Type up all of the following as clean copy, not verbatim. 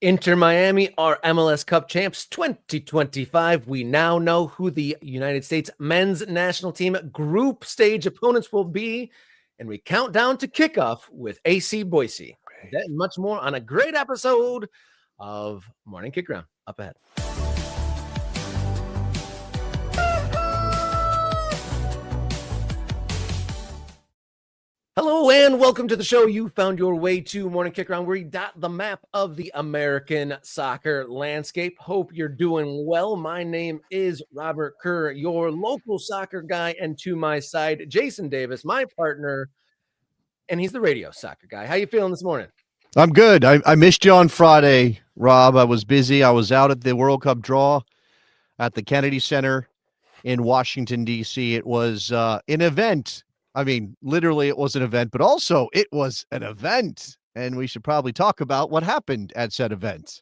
Inter Miami are MLS Cup champs 2025. We now know who the United States men's national team group stage opponents will be, and we count down to kickoff with AC Boise. That and much more on a great episode of Morning Kickaround. Up ahead. Hello and welcome to the show. You found your way to Morning Kickaround, where you dot the map of the American soccer landscape. Hope you're doing well. My name is Robert Kerr, your local soccer guy, and to my side, Jason Davis, my partner, and he's the radio soccer guy. How you feeling this morning? I'm good. I missed you on Friday, Rob. I was busy. I was out at the World Cup draw at the Kennedy Center in Washington, D.C. It was an event. I mean, literally it was an event, but also it was an event. And we should probably talk about what happened at said event.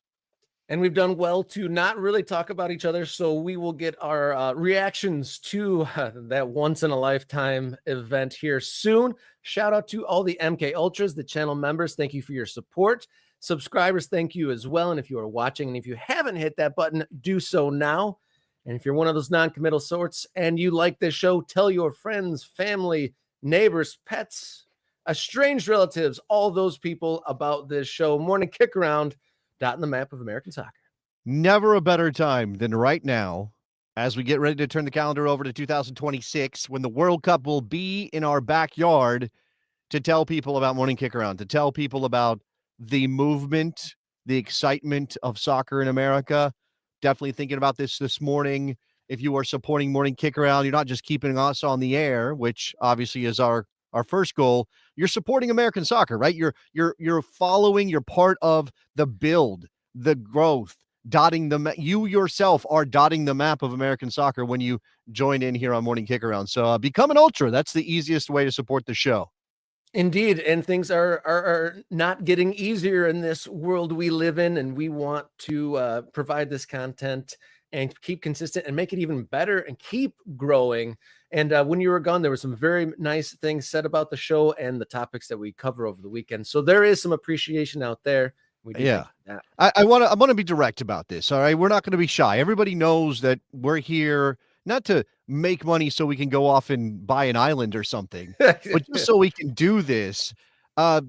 And we've done well to not really talk about each other, so we will get our reactions to that once-in-a-lifetime event here soon. Shout out to all the MK Ultras, the channel members. Thank you for your support. Subscribers, thank you as well. And if you are watching and if you haven't hit that button, do so now. And if you're one of those non-committal sorts and you like this show, tell your friends, family, neighbors, pets, estranged relatives, all those people about this show. Morning Kickaround, dot in the map of American soccer. Never a better time than right now as we get ready to turn the calendar over to 2026, when the World Cup will be in our backyard, to tell people about Morning Kickaround, to tell people about the movement, the excitement of soccer in America. Definitely thinking about this morning. If you are supporting Morning Kickaround, you're not just keeping us on the air, which obviously is our first goal. You're supporting American soccer, right? You're following. You're part of the build, the growth, dotting the. You yourself are dotting the map of American soccer when you join in here on Morning Kickaround. So become an ultra. That's the easiest way to support the show. Indeed, and things are not getting easier in this world we live in, and we want to provide this content and keep consistent and make it even better and keep growing. And when you were gone, there were some very nice things said about the show and the topics that we cover over the weekend. So there is some appreciation out there. Yeah, I want to be direct about this. All right, we're not going to be shy. Everybody knows that we're here not to make money so we can go off and buy an island or something, but just so we can do this. I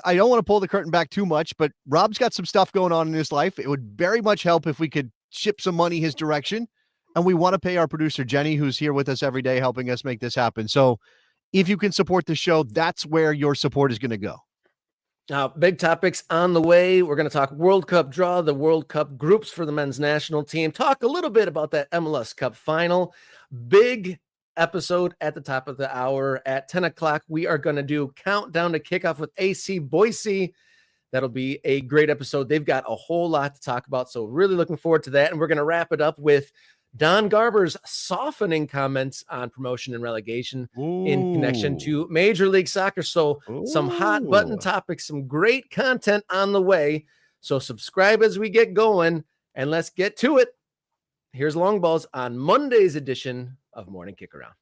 don't want to pull the curtain back too much, but Rob's got some stuff going on in his life. It would very much help if we could ship some money his direction. And we want to pay our producer, Jenny, who's here with us every day, helping us make this happen. So if you can support the show, that's where your support is going to go. Now, big topics on the way. We're going to talk World Cup draw, the World Cup groups for the men's national team, talk a little bit about that MLS Cup final. Big episode at the top of the hour at 10 o'clock. We are going to do countdown to kickoff with AC Boise. That'll be a great episode. They've got a whole lot to talk about, so really looking forward to that. And we're going to wrap it up with Don Garber's softening comments on promotion and relegation in connection to Major League Soccer. So some hot button topics, some great content on the way. So subscribe as we get going, and let's get to it. Here's Long Balls on Monday's edition of Morning Kickaround.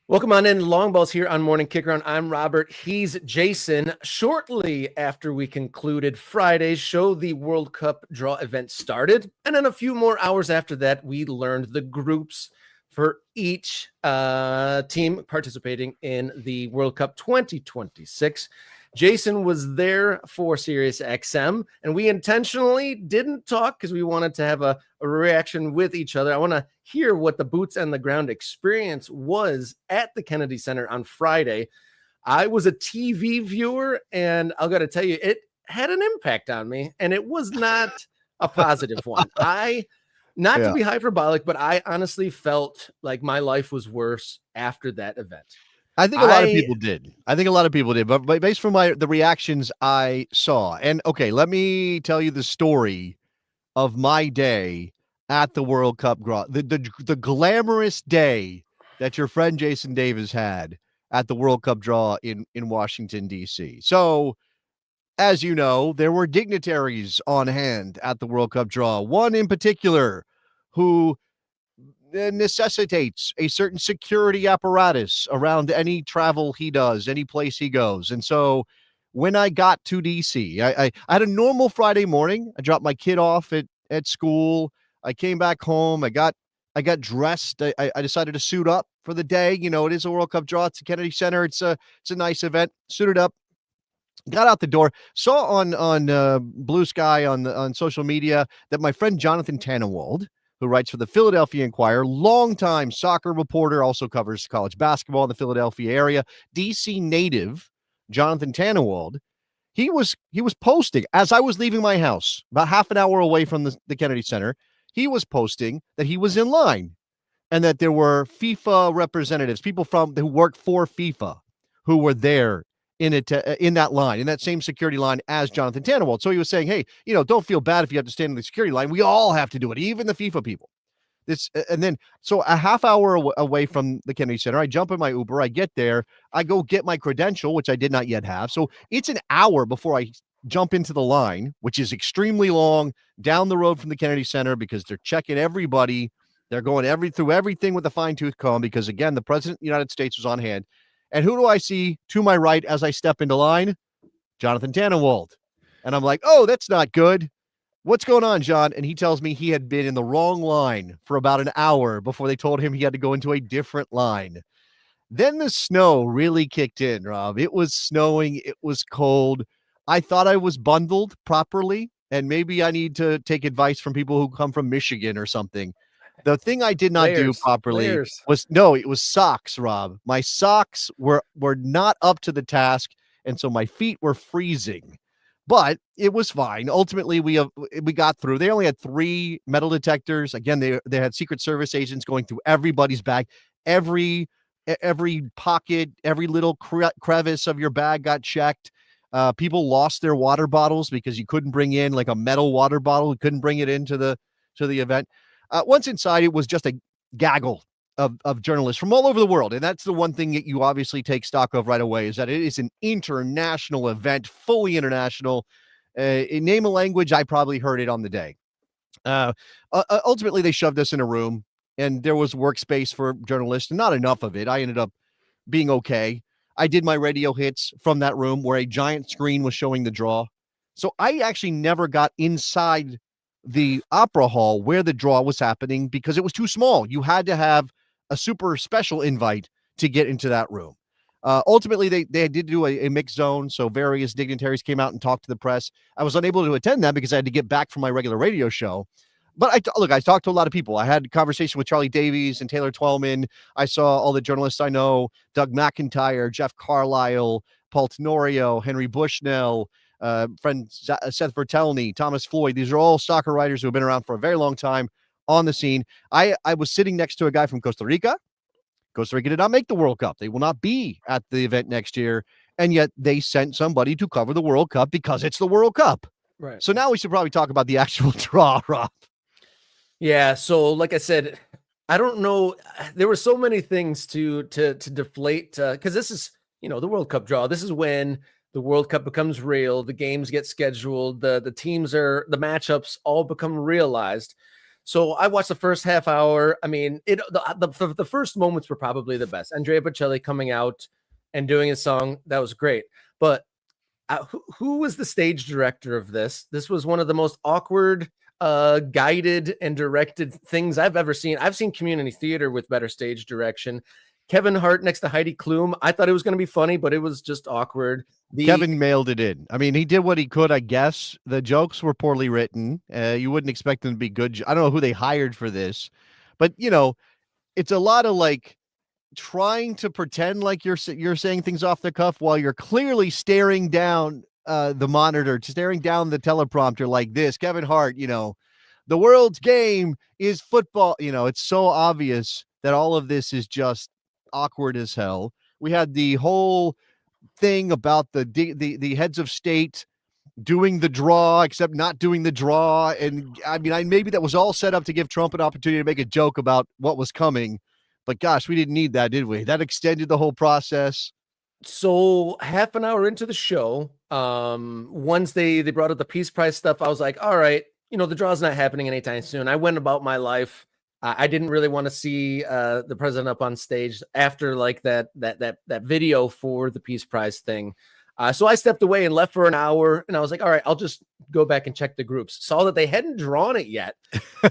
Welcome on in. Long Balls here on Morning Kickaround. I'm Robert. He's Jason. Shortly after we concluded Friday's show, the World Cup draw event started. And then a few more hours after that, we learned the groups for each team participating in the World Cup 2026. Jason was there for SiriusXM, and we intentionally didn't talk because we wanted to have a reaction with each other. I want to hear what the boots on the ground experience was at the Kennedy Center on Friday. I was a TV viewer, and I've got to tell you, it had an impact on me, and it was not a positive one. To be hyperbolic, but I honestly felt like my life was worse after that event. I think a lot of people did. But based from the reactions I saw, and okay, let me tell you the story of my day at the World Cup draw, the glamorous day that your friend Jason Davis had at the World Cup draw in Washington, D.C. So, as you know, there were dignitaries on hand at the World Cup draw. One in particular who necessitates a certain security apparatus around any travel he does, any place he goes. And so when I got to DC, I had a normal Friday morning. I dropped my kid off at school. I came back home. I got dressed. I decided to suit up for the day. You know, it is a World Cup draw. It's a Kennedy Center. It's a nice event. Suited up. Got out the door, saw on Blue Sky on social media that my friend Jonathan Tannenwald, who writes for the Philadelphia Inquirer, longtime soccer reporter, also covers college basketball in the Philadelphia area, DC native Jonathan Tannenwald, he was posting as I was leaving my house, about half an hour away from the Kennedy Center. He was posting that he was in line and that there were FIFA representatives, people who work for FIFA, who were there in that line, in that same security line as Jonathan Tannenwald. So he was saying, hey, don't feel bad if you have to stand in the security line. We all have to do it, even the FIFA people. And then, so a half hour away from the Kennedy Center, I jump in my Uber, I get there, I go get my credential, which I did not yet have. So it's an hour before I jump into the line, which is extremely long, down the road from the Kennedy Center, because they're checking everybody. They're going through everything with a fine-tooth comb, because again, the President of the United States was on hand. And who do I see to my right as I step into line? Jonathan Tannenwald. And I'm like, oh, that's not good. What's going on, John? And he tells me he had been in the wrong line for about an hour before they told him he had to go into a different line. Then the snow really kicked in, Rob. It was snowing. It was cold. I thought I was bundled properly, and maybe I need to take advice from people who come from Michigan or something. The thing I did not do properly it was socks, Rob. My socks were not up to the task, and so my feet were freezing. But it was fine. Ultimately, we got through. They only had 3 metal detectors. Again, they had Secret Service agents going through everybody's bag. Every pocket, every little crevice of your bag got checked. People lost their water bottles because you couldn't bring in like a metal water bottle. You couldn't bring it into the event. Once inside, it was just a gaggle of journalists from all over the world. And that's the one thing that you obviously take stock of right away, is that it is an international event, fully international. In name a language, I probably heard it on the day. Ultimately, they shoved us in a room, and there was workspace for journalists, and not enough of it. I ended up being okay. I did my radio hits from that room where a giant screen was showing the draw. So I actually never got inside the opera hall where the draw was happening because it was too small. You had to have a super special invite to get into that room. Ultimately, they did do a mixed zone, so various dignitaries came out and talked to the press. I was unable to attend that because I had to get back from my regular radio show. But I talked to a lot of people. I had a conversation with Charlie Davies and Taylor Twellman. I saw all the journalists I know, Doug McIntyre, Jeff Carlisle, Paul Tenorio, Henry Bushnell, friend Seth Vertelny, Thomas Floyd. These are all soccer writers who have been around for a very long time on the scene. I was sitting next to a guy from Costa Rica. Costa Rica did not make the World Cup. They will not be at the event next year. And yet they sent somebody to cover the World Cup because it's the World Cup. Right. So now we should probably talk about the actual draw, Rob. Yeah. So like I said, I don't know. There were so many things to deflate because this is, the World Cup draw. This is when the World Cup becomes real. The games get scheduled. The teams the matchups all become realized. So I watched the first half hour. I mean, the first moments were probably the best. Andrea Bocelli coming out and doing his song, that was great. But who was the stage director of this? This was one of the most awkward, guided and directed things I've ever seen. I've seen community theater with better stage direction. Kevin Hart next to Heidi Klum. I thought it was going to be funny, but it was just awkward. Kevin mailed it in. I mean, he did what he could, I guess. The jokes were poorly written. You wouldn't expect them to be good. I don't know who they hired for this, but it's a lot of like trying to pretend like you're saying things off the cuff while you're clearly staring down the monitor, staring down the teleprompter like this. Kevin Hart, the world's game is football. It's so obvious that all of this is just awkward as hell. We had the whole thing about the heads of state doing the draw, except not doing the draw. And I mean, maybe that was all set up to give Trump an opportunity to make a joke about what was coming. But gosh, we didn't need that, did we? That extended the whole process. So half an hour into the show, once they brought up the Peace Prize stuff, I was like, all right, the draw's not happening anytime soon. I went about my life. I didn't really want to see the president up on stage after like that video for the Peace Prize thing. So I stepped away and left for an hour, and I was like, all right, I'll just go back and check the groups. Saw that they hadn't drawn it yet.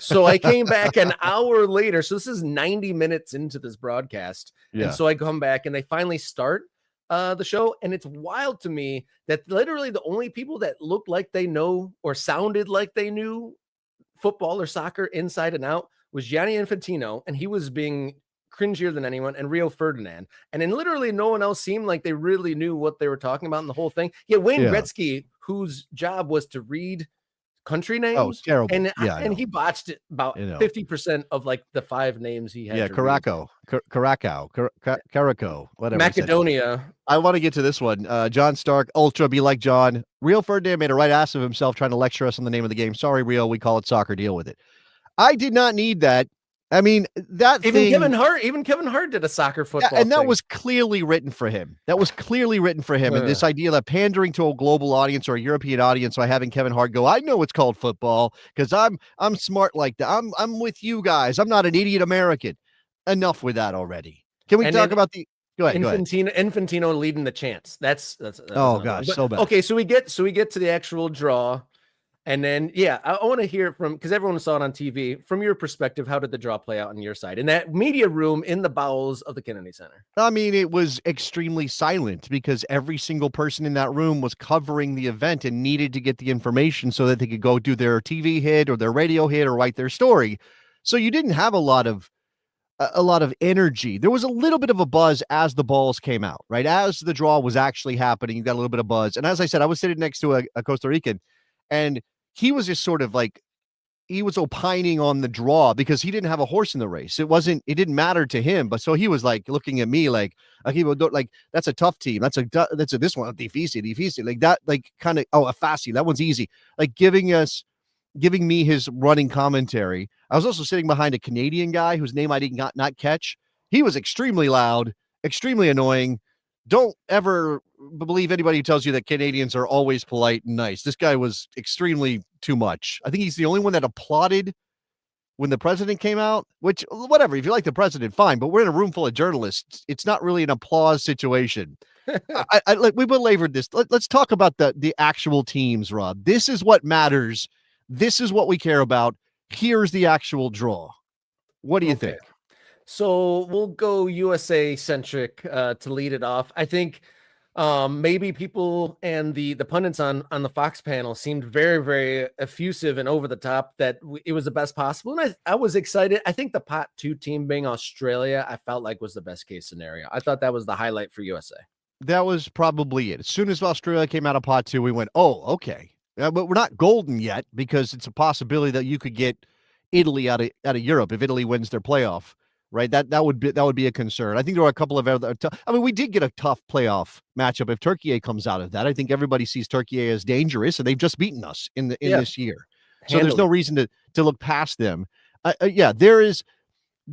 So I came back an hour later. So this is 90 minutes into this broadcast. Yeah. And so I come back and they finally start the show. And it's wild to me that literally the only people that looked like they know or sounded like they knew football or soccer inside and out was Gianni Infantino. And he was being cringier than anyone, and Rio Ferdinand. And then literally no one else seemed like they really knew what they were talking about in the whole thing. Yeah, Wayne Gretzky, whose job was to read country names. Oh, terrible. And he botched it about 50% of like the 5 names he had. Yeah, Caraco, whatever. Macedonia. I want to get to this one. John Stark, Ultra, be like John. Rio Ferdinand made a right ass of himself trying to lecture us on the name of the game. Sorry, Rio, we call it soccer. Deal with it. I did not need that. I mean, Kevin Hart did a soccer football and that thing. was clearly written for him. And this idea that pandering to a global audience or a European audience by having Kevin Hart go, I know it's called football because I'm smart like that. I'm with you guys. I'm not an idiot American. Enough with that already. Can we talk about the go ahead? Infantino leading the chants. That's oh gosh, so bad. Okay, so we get to the actual draw. And then, I want to hear from, because everyone saw it on TV, from your perspective, how did the draw play out on your side in that media room in the bowels of the Kennedy Center? I mean, it was extremely silent because every single person in that room was covering the event and needed to get the information so that they could go do their TV hit or their radio hit or write their story. So you didn't have a lot of energy. There was a little bit of a buzz as the balls came out, right? As the draw was actually happening, you got a little bit of buzz. And as I said, I was sitting next to a Costa Rican, and he was just sort of like, he was opining on the draw because he didn't have a horse in the race. It didn't matter to him. But so he was like looking at me like that's a tough team. This one, difícil, like that, like kind of, a fácil, that one's easy. Like giving me his running commentary. I was also sitting behind a Canadian guy whose name I did not catch. He was extremely loud, extremely annoying. Don't ever believe anybody who tells you that Canadians are always polite and nice. This guy was extremely too much. I think he's the only one that applauded when the president came out, which, whatever, if you like the president, fine, but we're in a room full of journalists. It's not really an applause situation. We belabored this. Let's talk about the actual teams, Rob. This is what matters. This is what we care about. Here's the actual draw. What do you think? So we'll go USA centric to lead it off. I think maybe people and the pundits on the Fox panel seemed very, very effusive and over the top that it was the best possible. And I was excited. I think the pot 2 team being Australia, I felt like was the best case scenario. I thought that was the highlight for USA. That was probably it. As soon as Australia came out of pot 2, we went, oh, okay. But we're not golden yet because it's a possibility that you could get Italy out of Europe if Italy wins their playoff. Right, that would be a concern. I think there were a couple of other. We did get a tough playoff matchup if Turkey comes out of that. I think everybody sees Turkey as dangerous, and they've just beaten us in this year. So there's no reason to look past them. There is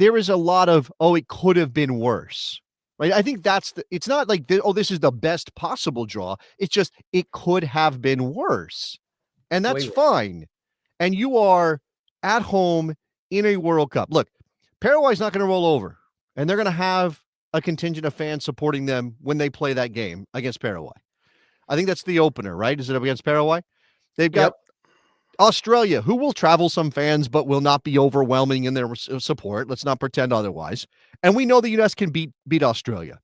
a lot of it could have been worse. Right, I think it's not like this is the best possible draw. It's just it could have been worse, and that's fine. And you are at home in a World Cup. Look. Paraguay's not going to roll over, and they're going to have a contingent of fans supporting them when they play that game against Paraguay. I think that's the opener, right? Is it against Paraguay? They've got Australia, who will travel some fans, but will not be overwhelming in their support. Let's not pretend otherwise. And we know the U.S. can beat Australia.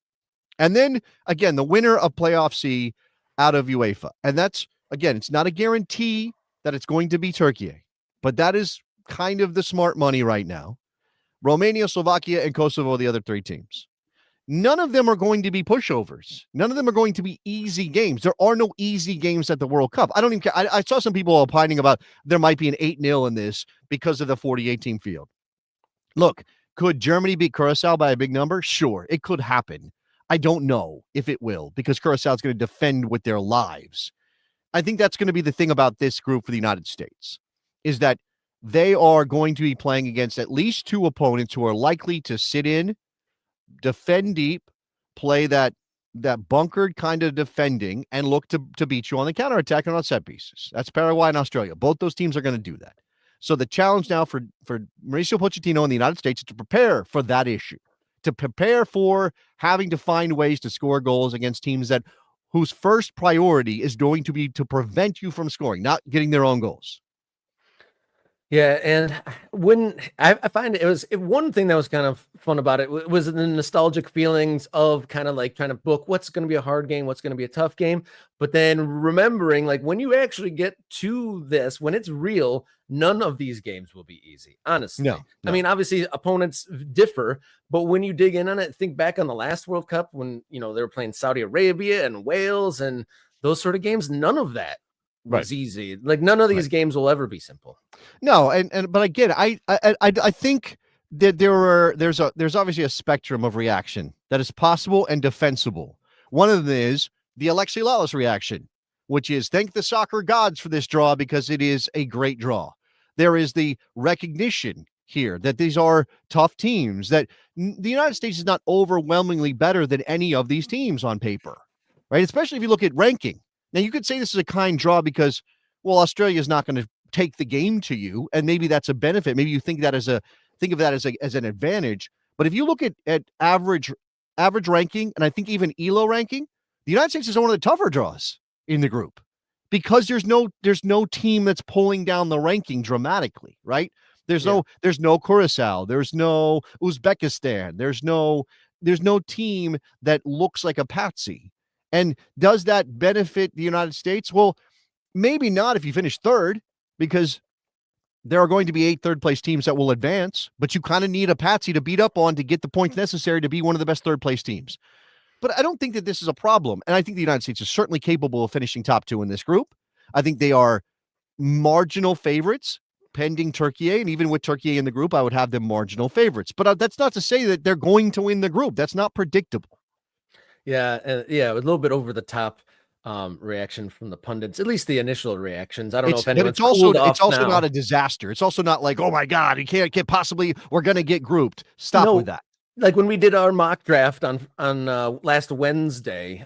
And then, again, the winner of Playoff C out of UEFA. And that's, again, it's not a guarantee that it's going to be Turkey, but that is kind of the smart money right now. Romania, Slovakia, and Kosovo are the other 3 teams. None of them are going to be pushovers. None of them are going to be easy games. There are no easy games at the World Cup. I don't even care. I saw some people opining about there might be an 8-0 in this because of the 48-team field. Look, could Germany beat Curacao by a big number? Sure, it could happen. I don't know if it will because Curacao is going to defend with their lives. I think that's going to be the thing about this group for the United States is that they are going to be playing against at least 2 opponents who are likely to sit in defend deep, play that bunkered kind of defending, and look to beat you on the counterattack and on set pieces. That's Paraguay and Australia. Both those teams are going to do that. So the challenge now for Mauricio Pochettino in the United States is to prepare for that issue, to prepare for having to find ways to score goals against teams whose first priority is going to be to prevent you from scoring, not getting their own goals. Yeah, and when I find one thing that was kind of fun about it was the nostalgic feelings of kind of like trying to book what's going to be a hard game, what's going to be a tough game, but then remembering like when you actually get to this, when it's real, none of these games will be easy, honestly. No. I mean, obviously opponents differ, but when you dig in on it, think back on the last World Cup when, they were playing Saudi Arabia and Wales and those sort of games, none of that was easy. Like none of these games will ever be simple. No, but again, I think that there's obviously a spectrum of reaction that is possible and defensible. One of them is the Alexi Lalas reaction, which is thank the soccer gods for this draw because it is a great draw. There is the recognition here that these are tough teams, that the United States is not overwhelmingly better than any of these teams on paper, right? Especially if you look at ranking. Now, you could say this is a kind draw because, well, Australia is not going to take the game to you, and maybe that's a benefit. Maybe you think of that as an advantage. But if you look at average ranking, and I think even ELO ranking, the United States is one of the tougher draws in the group because there's no team that's pulling down the ranking dramatically, right? There's no Curacao, there's no Uzbekistan, there's no team that looks like a patsy. And does that benefit the United States? Well, maybe not if you finish third, because there are going to be 8 third-place teams that will advance, but you kind of need a patsy to beat up on to get the points necessary to be one of the best third-place teams. But I don't think that this is a problem, and I think the United States is certainly capable of finishing top 2 in this group. I think they are marginal favorites, pending Turkey, and even with Turkey in the group, I would have them marginal favorites. But that's not to say that they're going to win the group. That's not predictable. Yeah, a little bit over the top reaction from the pundits, at least the initial reactions. I don't know if anyone's cooled off. It's also now. Not a disaster. It's also not like, oh my God, you can't possibly, we're going to get grouped. Stop with that. Like when we did our mock draft on last Wednesday,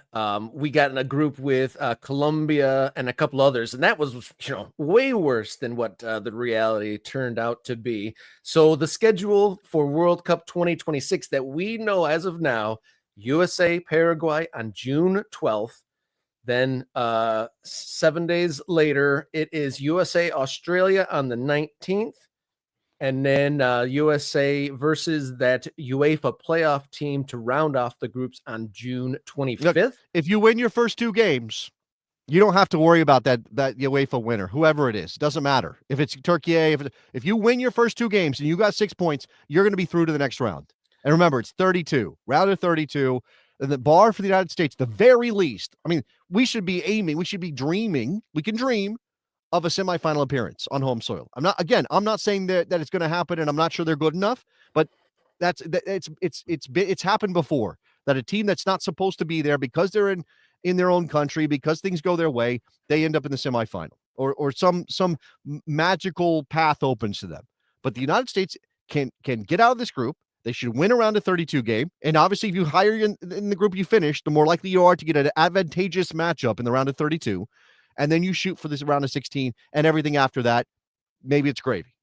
we got in a group with Colombia and a couple others, and that was way worse than what the reality turned out to be. So the schedule for World Cup 2026 that we know as of now: USA Paraguay on June 12th. Then 7 days later, it is USA Australia on the 19th. And then USA versus that UEFA playoff team to round off the groups on June 25th. Look, if you win your first 2 games, you don't have to worry about that UEFA winner, whoever it is. It doesn't matter. If it's Turkey, if you win your first 2 games and you got 6 points, you're going to be through to the next round. And remember, it's 32, round of 32. And the bar for the United States, the very least, I mean, we should be dreaming, we can dream of a semifinal appearance on home soil. I'm not saying that it's going to happen, and I'm not sure they're good enough, but it's happened before that a team that's not supposed to be there because they're in their own country, because things go their way, they end up in the semifinal or some magical path opens to them. But the United States can get out of this group. They should win around a 32 game. And obviously, if you hire in the group you finish, the more likely you are to get an advantageous matchup in the round of 32. And then you shoot for this round of 16, and everything after that, maybe it's gravy.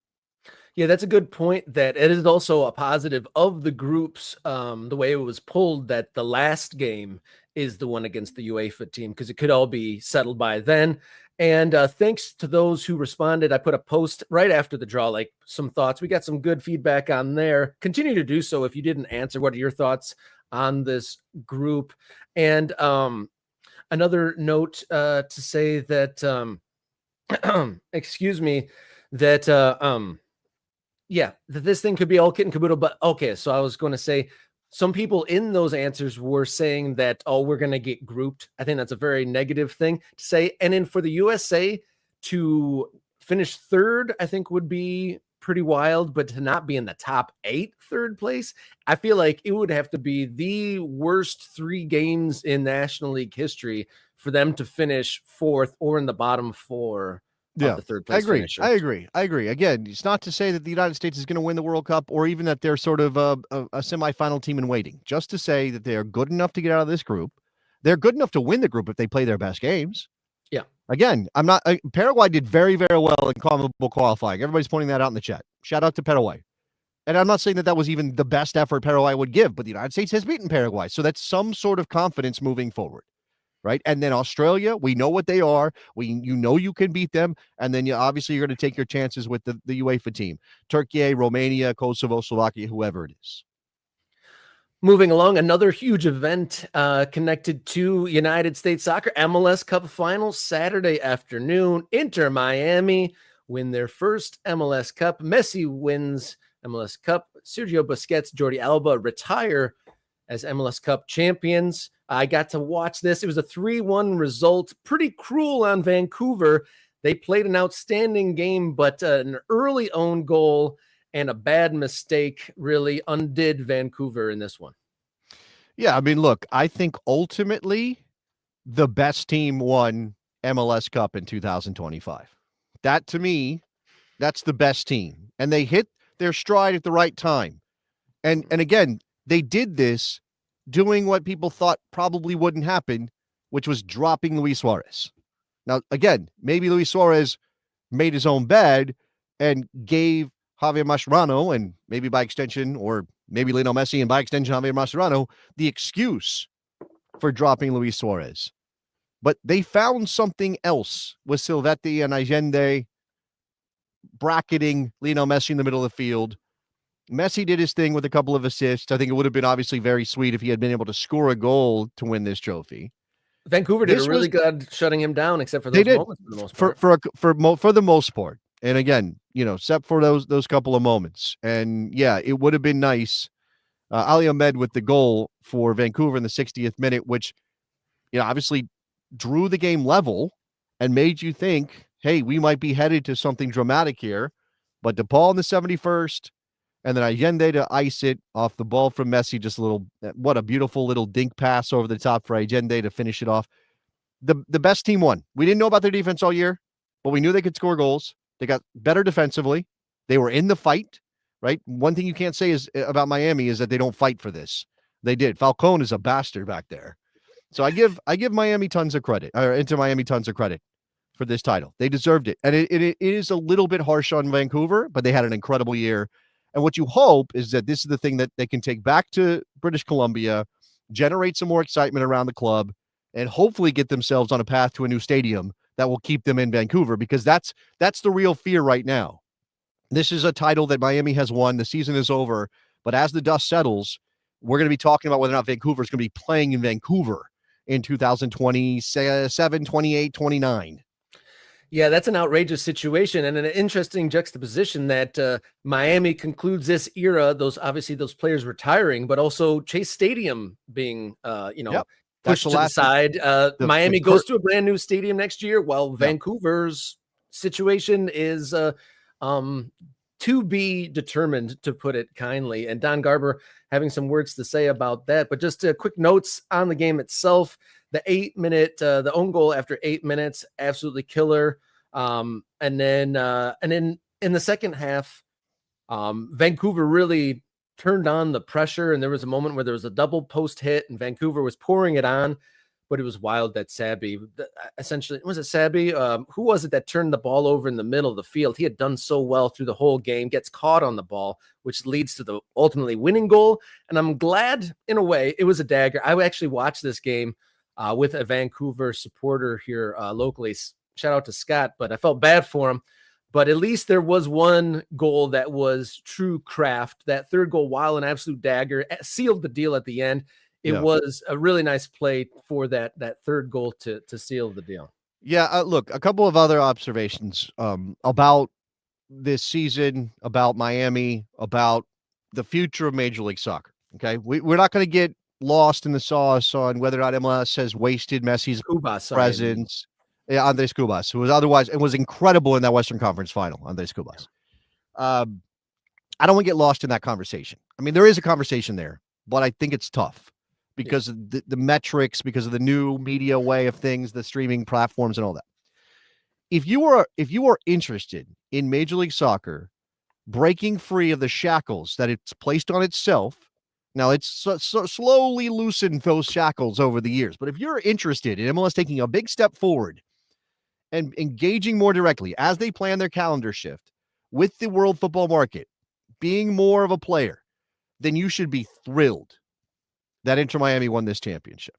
Yeah, that's a good point. That it is also a positive of the groups, the way it was pulled, that the last game is the one against the UEFA team, because it could all be settled by then. And thanks to those who responded. I put a post right after the draw, like some thoughts. We got some good feedback on there. Continue to do so if you didn't answer. What are your thoughts on this group? And another note to say that, excuse me, that that this thing could be all kit and caboodle. But okay, so I was going to say, some people in those answers were saying that, oh, we're going to get grouped. I think that's a very negative thing to say. And then for the USA to finish third, I think would be pretty wild, but to not be in the top 8 third place, I feel like it would have to be the worst 3 games in National League history for them to finish 4th or in the bottom 4 of the third place finisher. I agree. Again, it's not to say that the United States is going to win the World Cup or even that they're sort of a semifinal team in waiting. Just to say that they are good enough to get out of this group. They're good enough to win the group if they play their best games. Yeah. Again, Paraguay did very, very well in CONMEBOL qualifying. Everybody's pointing that out in the chat. Shout out to Paraguay. And I'm not saying that was even the best effort Paraguay would give, but the United States has beaten Paraguay. So that's some sort of confidence moving forward. Right. And then Australia, we know what they are. You can beat them. And then obviously you're going to take your chances with the UEFA team. Turkey, Romania, Kosovo, Slovakia, whoever it is. Moving along, another huge event connected to United States soccer, MLS Cup Finals Saturday afternoon. Inter Miami win their first MLS Cup. Messi wins MLS Cup. Sergio Busquets, Jordi Alba retire as MLS Cup champions. I got to watch this. It was a 3-1 result. Pretty cruel on Vancouver. They played an outstanding game, but an early own goal and a bad mistake really undid Vancouver in this one. Yeah, I mean, look, I think ultimately the best team won MLS Cup in 2025. That, to me, that's the best team. And they hit their stride at the right time. And again, they did this doing what people thought probably wouldn't happen, which was dropping Luis Suarez. Now, again, maybe Luis Suarez made his own bed and gave Javier Mascherano, and maybe by extension, or maybe Lionel Messi, and by extension, Javier Mascherano, the excuse for dropping Luis Suarez. But they found something else with Silvetti and Allende bracketing Lionel Messi in the middle of the field. Messi did his thing with a couple of assists. I think it would have been obviously very sweet if he had been able to score a goal to win this trophy. Vancouver did a really good shutting him down, except for those moments for the most part. For the most part. And again, except for those couple of moments. And yeah, it would have been nice. Ali Ahmed with the goal for Vancouver in the 60th minute, which, obviously drew the game level and made you think, hey, we might be headed to something dramatic here. But DePaul in the 71st, and then Allende to ice it off the ball from Messi. Just what a beautiful little dink pass over the top for Allende to finish it off. The best team won. We didn't know about their defense all year, but we knew they could score goals. They got better defensively. They were in the fight, right? One thing you can't say about Miami is that they don't fight for this. They did. Falcone is a bastard back there. So I give Miami tons of credit, or Inter Miami tons of credit for this title. They deserved it. And it is a little bit harsh on Vancouver, but they had an incredible year. And what you hope is that this is the thing that they can take back to British Columbia, generate some more excitement around the club, and hopefully get themselves on a path to a new stadium that will keep them in Vancouver, because that's the real fear right now. This is a title that Miami has won. The season is over. But as the dust settles, we're going to be talking about whether or not Vancouver is going to be playing in Vancouver in 2027, 28, 29. Yeah, that's an outrageous situation and an interesting juxtaposition that Miami concludes this era. Those players retiring, but also Chase Stadium being, pushed to the side. Miami goes to a brand new stadium next year, while Vancouver's situation is to be determined, to put it kindly. And Don Garber having some words to say about that. But just quick notes on the game itself. The 8-minute, the own goal after 8 minutes, absolutely killer. And then in the second half, Vancouver really turned on the pressure, and there was a moment where there was a double post hit, and Vancouver was pouring it on, but it was wild that Sabby, essentially, was it Sabby? Who was it that turned the ball over in the middle of the field? He had done so well through the whole game, gets caught on the ball, which leads to the ultimately winning goal. And I'm glad, in a way, it was a dagger. I actually watched this game with a Vancouver supporter here locally. Shout out to Scott, but I felt bad for him. But at least there was one goal that was true craft. That third goal, while an absolute dagger, sealed the deal at the end. It was a really nice play for that third goal to seal the deal. Yeah, look, a couple of other observations about this season, about Miami, about the future of Major League Soccer. Okay, we're not going to get lost in the sauce on whether or not MLS has wasted Messi's presence. Yeah, Andres Cubas, who was otherwise and was incredible in that Western Conference final. Andres Cubas. I don't want to get lost in that conversation. I mean, there is a conversation there, but I think it's tough because of the metrics, because of the new media way of things, the streaming platforms and all that. if you are interested in Major League Soccer breaking free of the shackles that it's placed on itself, now it's slowly loosened those shackles over the years, but if you're interested in MLS taking a big step forward and engaging more directly as they plan their calendar shift with the world football market, being more of a player, then you should be thrilled that Inter Miami won this championship,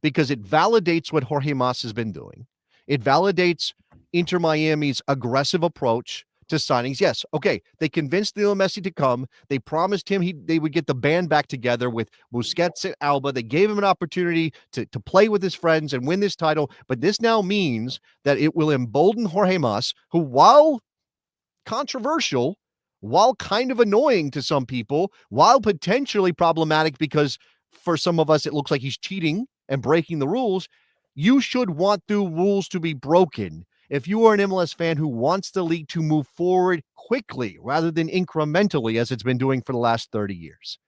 because it validates what Jorge Mas has been doing. It validates Inter Miami's aggressive approach to signings. Yes, okay, they convinced Lionel Messi to come. They promised him they would get the band back together with Busquets and Alba. They gave him an opportunity to play with his friends and win this title. But this now means that it will embolden Jorge Mas, who, while controversial, while kind of annoying to some people, while potentially problematic because for some of us it looks like he's cheating and breaking the rules, you should want the rules to be broken if you are an MLS fan who wants the league to move forward quickly rather than incrementally as it's been doing for the last 30 years.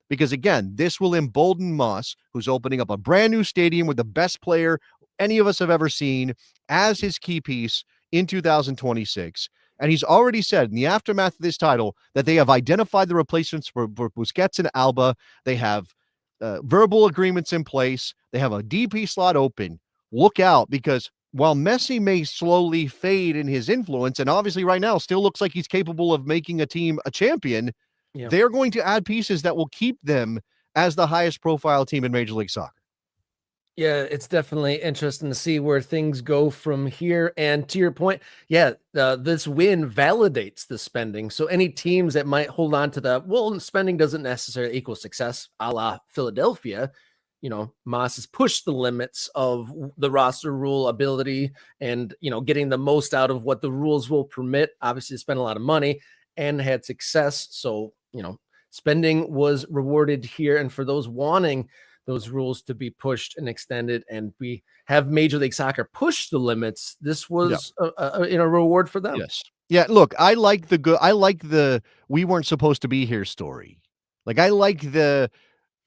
Because again, this will embolden Mas, who's opening up a brand new stadium with the best player any of us have ever seen as his key piece in 2026. And he's already said in the aftermath of this title that they have identified the replacements for Busquets and Alba. They have verbal agreements in place. They have a DP slot open. Look out, because while Messi may slowly fade in his influence, and obviously right now still looks like he's capable of making a team a champion, they're going to add pieces that will keep them as the highest profile team in Major League Soccer. Yeah, it's definitely interesting to see where things go from here. And to your point, this win validates the spending. So any teams that might hold on to the, well, spending doesn't necessarily equal success, a la Philadelphia. Mas has pushed the limits of the roster rule ability and, getting the most out of what the rules will permit. Obviously, spent a lot of money and had success. So, spending was rewarded here. And for those wanting those rules to be pushed and extended, and we have Major League Soccer push the limits, this was a reward for them. Yes. Yeah, look, I like the we weren't supposed to be here story. Like, I like the,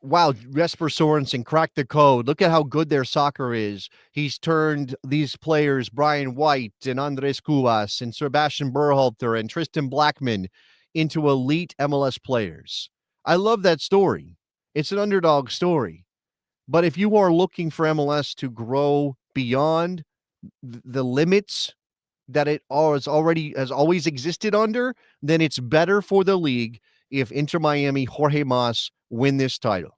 wow, Jesper Sorensen cracked the code. Look at how good their soccer is. He's turned these players, Brian White and Andres Cubas and Sebastian Berhalter and Tristan Blackman, into elite MLS players. I love that story. It's an underdog story. But if you are looking for MLS to grow beyond the limits that it has always existed under, then it's better for the league if Inter Miami, Jorge Mas win this title,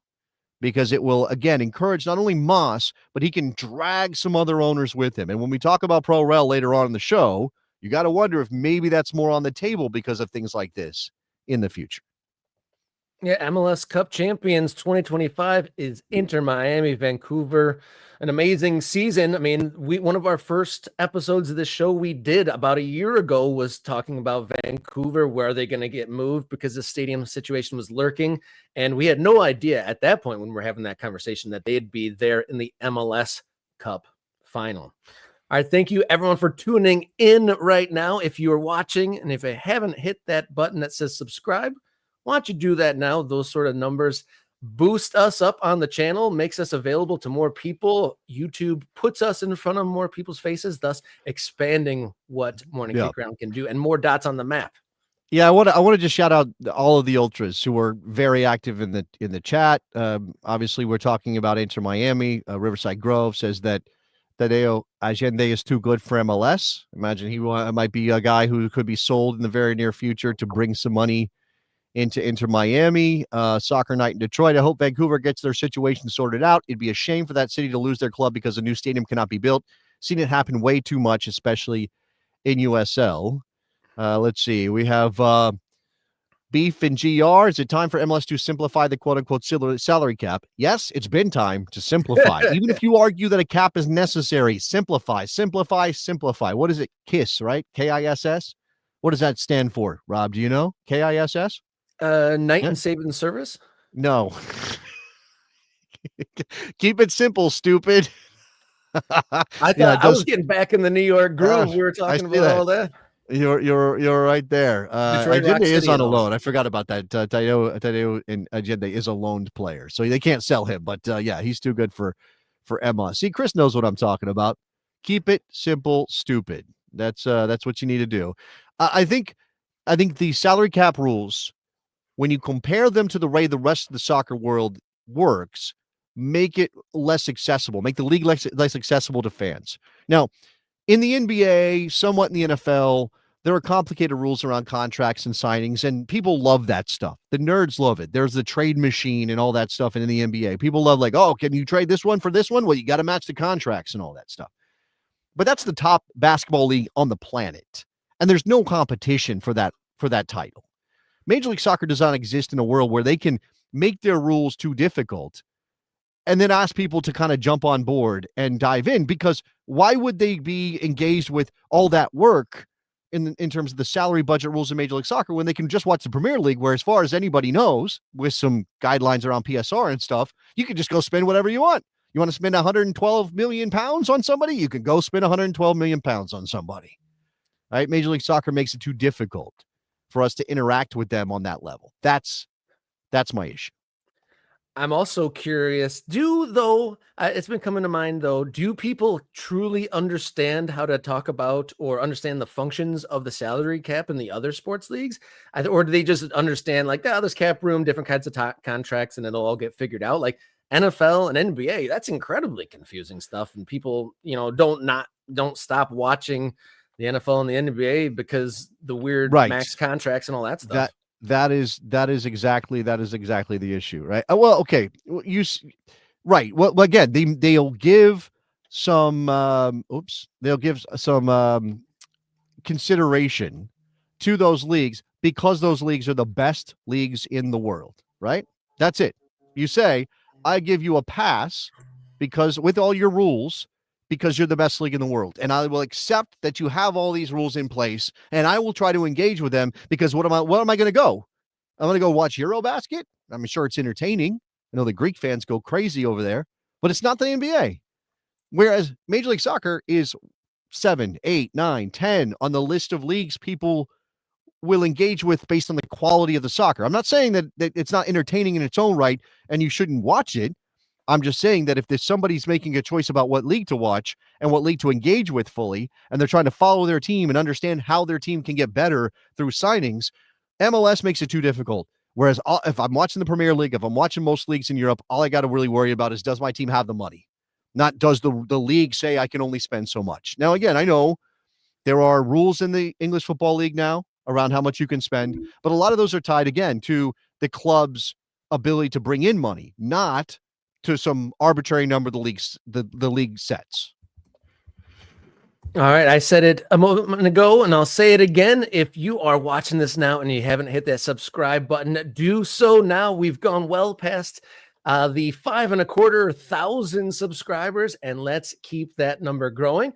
because it will, again, encourage not only Mas, but he can drag some other owners with him. And when we talk about Pro Rel later on in the show, you got to wonder if maybe that's more on the table because of things like this in the future. Yeah, MLS Cup champions 2025 is Inter Miami Vancouver. An amazing season. I mean, one of our first episodes of this show we did about a year ago was talking about Vancouver. Where are they going to get moved? Because the stadium situation was lurking. And we had no idea at that point when we were having that conversation that they'd be there in the MLS Cup final. All right, thank you everyone for tuning in right now. If you are watching and if you haven't hit that button that says subscribe, why don't you do that now? Those sort of numbers boost us up on the channel, makes us available to more people. YouTube puts us in front of more people's faces, thus expanding what Morning Kickaround can do and more dots on the map. Yeah, I want to just shout out all of the ultras who are very active in the chat. Obviously, we're talking about Inter Miami. Riverside Grove says that Tadeo Allende is too good for MLS. Imagine he might be a guy who could be sold in the very near future to bring some money into Inter Miami. Soccer Night in Detroit. I hope Vancouver gets their situation sorted out. It'd be a shame for that city to lose their club because a new stadium cannot be built. Seen it happen way too much, especially in USL. Let's see. We have Beef and GR. Is it time for MLS to simplify the quote-unquote salary cap? Yes, it's been time to simplify. Even if you argue that a cap is necessary, simplify. What is it? KISS, right? KISS? What does that stand for, Rob? Do you know? KISS? Night and Saving Service? No. Keep it simple, stupid. I thought I was getting back in the New York groove. We were talking about all that. You're right there. Agenda is on a loan. I forgot about that. Tadeo and Agenda is a loaned player, so they can't sell him. But he's too good for Emma. See, Chris knows what I'm talking about. Keep it simple, stupid. That's what you need to do. I think the salary cap rules, when you compare them to the way the rest of the soccer world works, make it less accessible, make the league less accessible to fans. Now, in the NBA, somewhat in the NFL, there are complicated rules around contracts and signings, and people love that stuff. The nerds love it. There's the trade machine and all that stuff in the NBA. People love like, oh, can you trade this one for this one? Well, you got to match the contracts and all that stuff. But that's the top basketball league on the planet, and there's no competition for that title. Major League Soccer does not exist in a world where they can make their rules too difficult and then ask people to kind of jump on board and dive in, because why would they be engaged with all that work in terms of the salary budget rules of Major League Soccer when they can just watch the Premier League, where, as far as anybody knows, with some guidelines around PSR and stuff, you can just go spend whatever you want. You want to spend 112 million pounds on somebody? You can go spend 112 million pounds on somebody. All right? Major League Soccer makes it too difficult for us to interact with them on that level. That's my issue. I'm also curious, it's been coming to mind though, do people truly understand how to talk about or understand the functions of the salary cap in the other sports leagues? Or do they just understand like, there's cap room, different kinds of contracts, and it'll all get figured out? Like NFL and NBA, that's incredibly confusing stuff. And people, don't stop watching the NFL and the NBA because the weird max contracts and all that stuff. That is exactly the issue, right? Well, okay, right. Well, again, they'll give some consideration to those leagues because those leagues are the best leagues in the world, right? That's it. You say, I give you a pass because with all your rules, because you're the best league in the world. And I will accept that you have all these rules in place, and I will try to engage with them because what am I going to go? I'm going to go watch Eurobasket. I'm sure it's entertaining. I know the Greek fans go crazy over there, but it's not the NBA. Whereas Major League Soccer is 7, 8, 9, 10 on the list of leagues people will engage with based on the quality of the soccer. I'm not saying that it's not entertaining in its own right and you shouldn't watch it. I'm just saying that if there's somebody's making a choice about what league to watch and what league to engage with fully, and they're trying to follow their team and understand how their team can get better through signings, MLS makes it too difficult. Whereas if I'm watching the Premier League, if I'm watching most leagues in Europe, all I got to really worry about is, does my team have the money? Not does the league say I can only spend so much. Now, again, I know there are rules in the English Football League now around how much you can spend, but a lot of those are tied, again, to the club's ability to bring in money, not to some arbitrary number the league sets. All right, I said it a moment ago, and I'll say it again. If you are watching this now and you haven't hit that subscribe button, do so now. We've gone well past the 5,250 subscribers, and let's keep that number growing.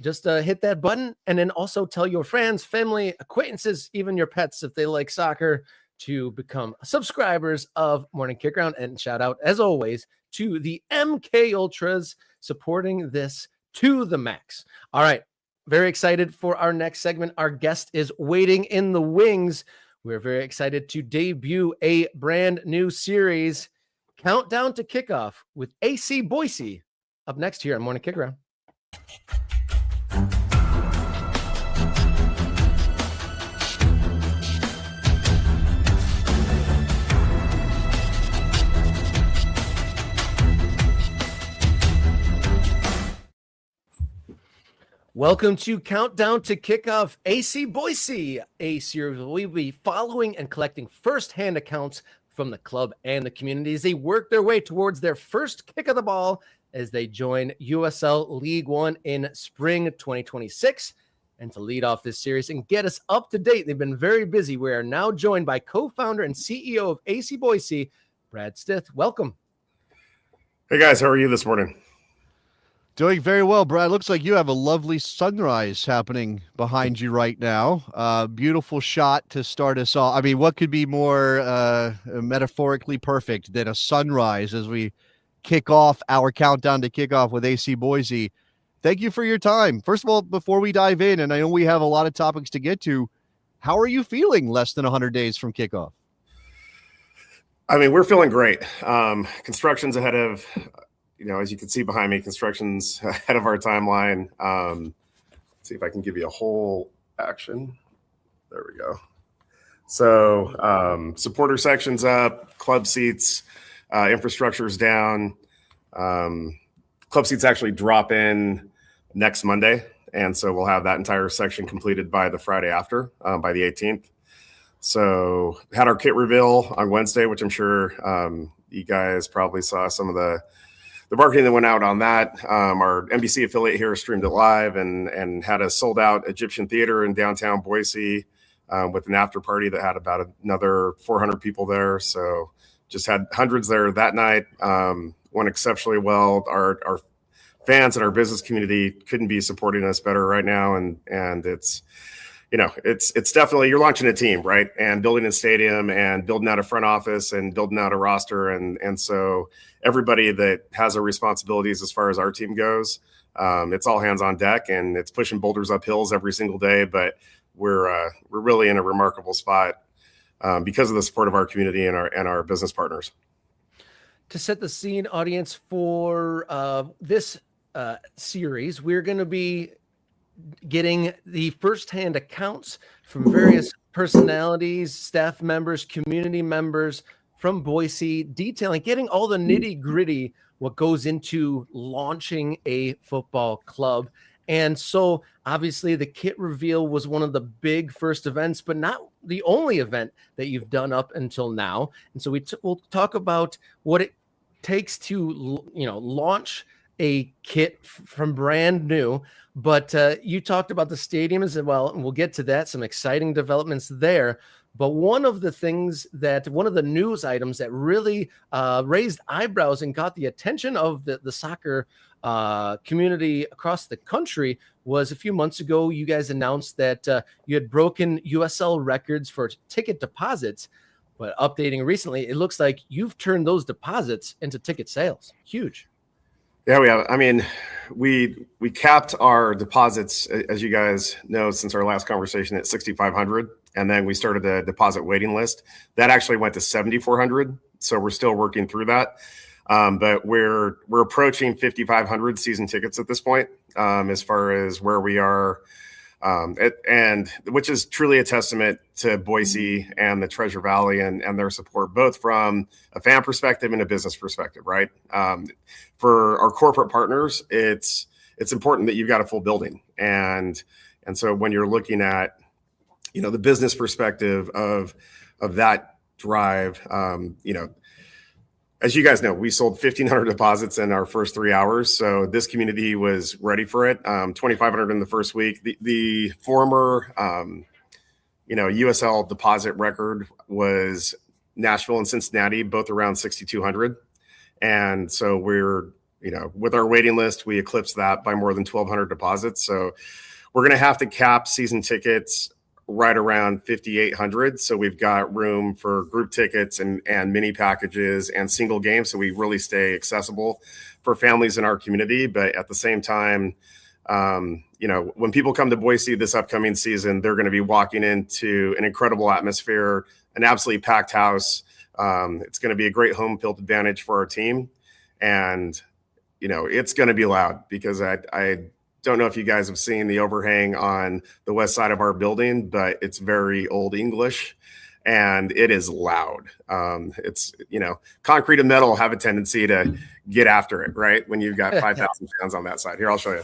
Just hit that button, and then also tell your friends, family, acquaintances, even your pets, if they like soccer, to become subscribers of Morning Kickaround. And shout out, as always, to the MK Ultras supporting this to the max. All right. Very excited for our next segment. Our guest is waiting in the wings. We're very excited to debut a brand new series, Countdown to Kickoff, with AC Boise, up next here on Morning Kickaround. Welcome to Countdown to Kickoff, AC Boise, a series where we'll be following and collecting firsthand accounts from the club and the community as they work their way towards their first kick of the ball as they join USL League One in spring 2026. And to lead off this series and get us up to date, they've been very busy. We are now joined by co-founder and CEO of AC Boise, Brad Stith. Welcome. Hey guys, how are you this morning? Doing very well, Brad. Looks like you have a lovely sunrise happening behind you right now. Beautiful shot to start us off. I mean, what could be more metaphorically perfect than a sunrise as we kick off our countdown to kickoff with AC Boise? Thank you for your time. First of all, before we dive in, and I know we have a lot of topics to get to, how are you feeling less than 100 days from kickoff? I mean, we're feeling great. Construction's ahead of as you can see behind me, construction's ahead of our timeline. See if I can give you a whole action. There we go. So supporter section's up, club seats, infrastructure's down. Club seats actually drop in next Monday. And so we'll have that entire section completed by the Friday after, by the 18th. So had our kit reveal on Wednesday, which I'm sure you guys probably saw some of the marketing that went out on that. Our NBC affiliate here streamed it live and had a sold out Egyptian theater in downtown Boise with an after party that had about another 400 people there. So just had hundreds there that night. Went exceptionally well. Our fans and our business community couldn't be supporting us better right now. And it's, it's definitely, you're launching a team, right? And building a stadium and building out a front office and building out a roster. And so everybody that has their responsibilities as far as our team goes, it's all hands on deck, and it's pushing boulders up hills every single day. But we're really in a remarkable spot because of the support of our community and our business partners. To set the scene, audience, for this series, we're going to be getting the firsthand accounts from various personalities, staff members, community members from Boise, detailing, getting all the nitty gritty, what goes into launching a football club. And so obviously the kit reveal was one of the big first events, but not the only event that you've done up until now. And so we'll talk about what it takes to, launch a kit from brand new. But you talked about the stadium as well, and we'll get to that, some exciting developments there. But one of the news items that really raised eyebrows and got the attention of the soccer community across the country was a few months ago. You guys announced that you had broken USL records for ticket deposits. But updating recently, it looks like you've turned those deposits into ticket sales. Huge. Yeah, we have. I mean, we capped our deposits, as you guys know, since our last conversation at 6,500, and then we started a deposit waiting list that actually went to 7,400. So we're still working through that, but we're approaching 5,500 season tickets at this point, as far as where we are, and which is truly a testament to Boise and the Treasure Valley and their support, both from a fan perspective and a business perspective, right? For our corporate partners, it's important that you've got a full building. And so when you're looking at, the business perspective of that drive, as you guys know, we sold 1,500 deposits in our first 3 hours. So this community was ready for it. 2,500 in the first week. The former, USL deposit record was Nashville and Cincinnati, both around 6,200. And so we're, with our waiting list, we eclipsed that by more than 1,200 deposits. So we're going to have to cap season tickets right around 5,800. So we've got room for group tickets and mini packages and single games. So we really stay accessible for families in our community. But at the same time, when people come to Boise this upcoming season, they're going to be walking into an incredible atmosphere, an absolutely packed house. It's going to be a great home field advantage for our team. And, it's going to be loud because I don't know if you guys have seen the overhang on the west side of our building, but it's very old English and it is loud. It's, concrete and metal have a tendency to get after it, right? When you've got 5,000 fans on that side. Here, I'll show you.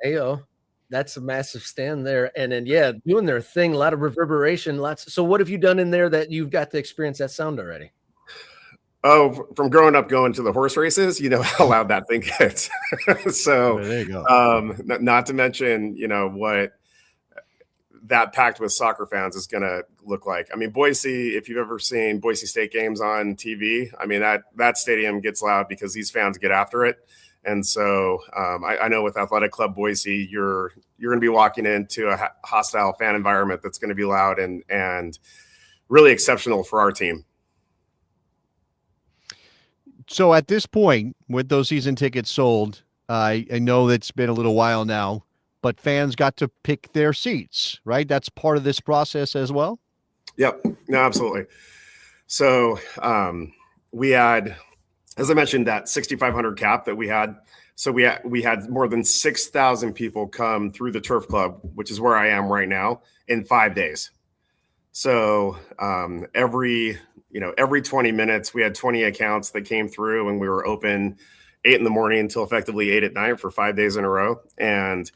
Ayo, that's a massive stand there. And then, doing their thing, a lot of reverberation, So what have you done in there that you've got to experience that sound already? Oh, from growing up going to the horse races, how loud that thing gets. So, there you go. Not to mention, what that packed with soccer fans is going to look like. I mean, Boise, if you've ever seen Boise State games on TV, I mean, that stadium gets loud because these fans get after it. And so I know with Athletic Club Boise, you're going to be walking into a hostile fan environment that's going to be loud and really exceptional for our team. So at this point, with those season tickets sold, I know it's been a little while now, but fans got to pick their seats, right? That's part of this process as well? Yep. No, absolutely. So we had as I mentioned, that 6,500 cap that we had. So we had more than 6,000 people come through the Turf Club, which is where I am right now, in 5 days. So every 20 minutes, we had 20 accounts that came through, and we were open 8 in the morning until effectively 8 at night for 5 days in a row. And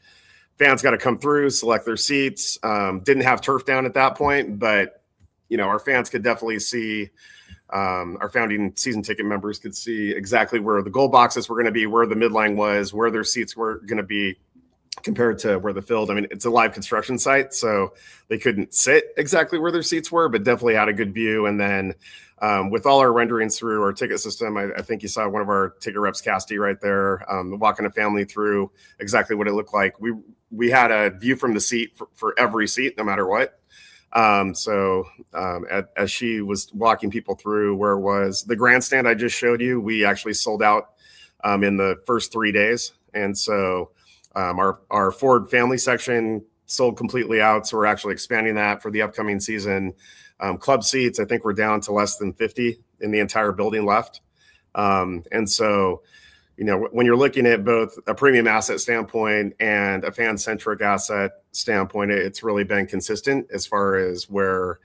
fans got to come through, select their seats. Didn't have turf down at that point, but our fans could definitely see. Our founding season ticket members could see exactly where the goal boxes were going to be, where the midline was, where their seats were going to be compared to where the field. I mean, it's a live construction site, so they couldn't sit exactly where their seats were, but definitely had a good view. And then with all our renderings through our ticket system, I think you saw one of our ticket reps, Casty, right there, walking a family through exactly what it looked like. We had a view from the seat for every seat, no matter what. As she was walking people through where it was the grandstand I just showed you, we actually sold out in the first 3 days. And so our Ford family section sold completely out. So we're actually expanding that for the upcoming season. Club seats, I think we're down to less than 50 in the entire building left. And so, when you're looking at both a premium asset standpoint and a fan-centric asset standpoint, it's really been consistent as far as where,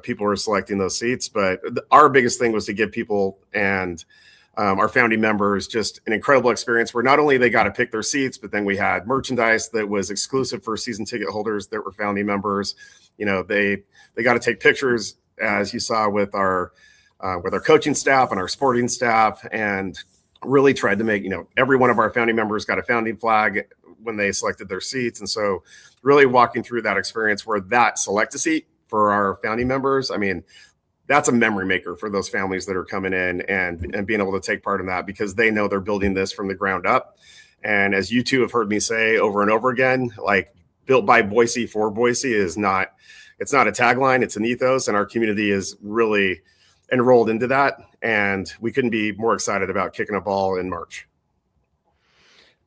people are selecting those seats. But our biggest thing was to give people and our founding members just an incredible experience where not only they got to pick their seats, but then we had merchandise that was exclusive for season ticket holders that were founding members. They got to take pictures, as you saw with our coaching staff and our sporting staff, and really tried to make, every one of our founding members got a founding flag when they selected their seats. And so really walking through that experience where that select a seat for our founding members, I mean, that's a memory maker for those families that are coming in and being able to take part in that, because they know they're building this from the ground up. And as you two have heard me say over and over again, like, built by Boise for Boise it's not a tagline, it's an ethos, and our community is really enrolled into that. And we couldn't be more excited about kicking a ball in March.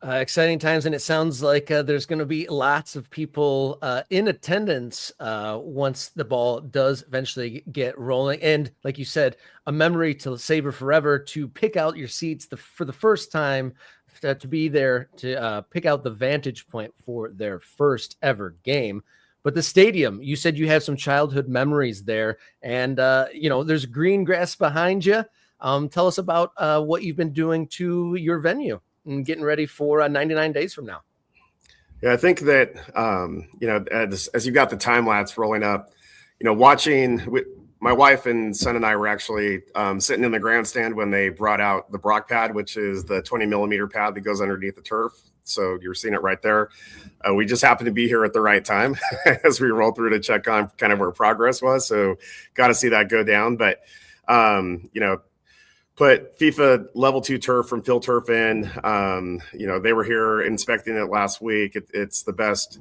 Exciting times, and it sounds like there's going to be lots of people in attendance once the ball does eventually get rolling. And like you said, a memory to savor forever, to pick out your seats for the first time, to be there to pick out the vantage point for their first ever game. But the stadium, you said you have some childhood memories there, and there's green grass behind you. Tell us about what you've been doing to your venue and getting ready for 99 days from now. Yeah, I think that as you got the time lapse rolling up, watching. My wife and son and I were actually sitting in the grandstand when they brought out the Brock pad, which is the 20 millimeter pad that goes underneath the turf. So you're seeing it right there. We just happened to be here at the right time as we rolled through to check on kind of where progress was. So got to see that go down. But, put FIFA level 2 turf from Phil Turf in. They were here inspecting it last week. It's the best,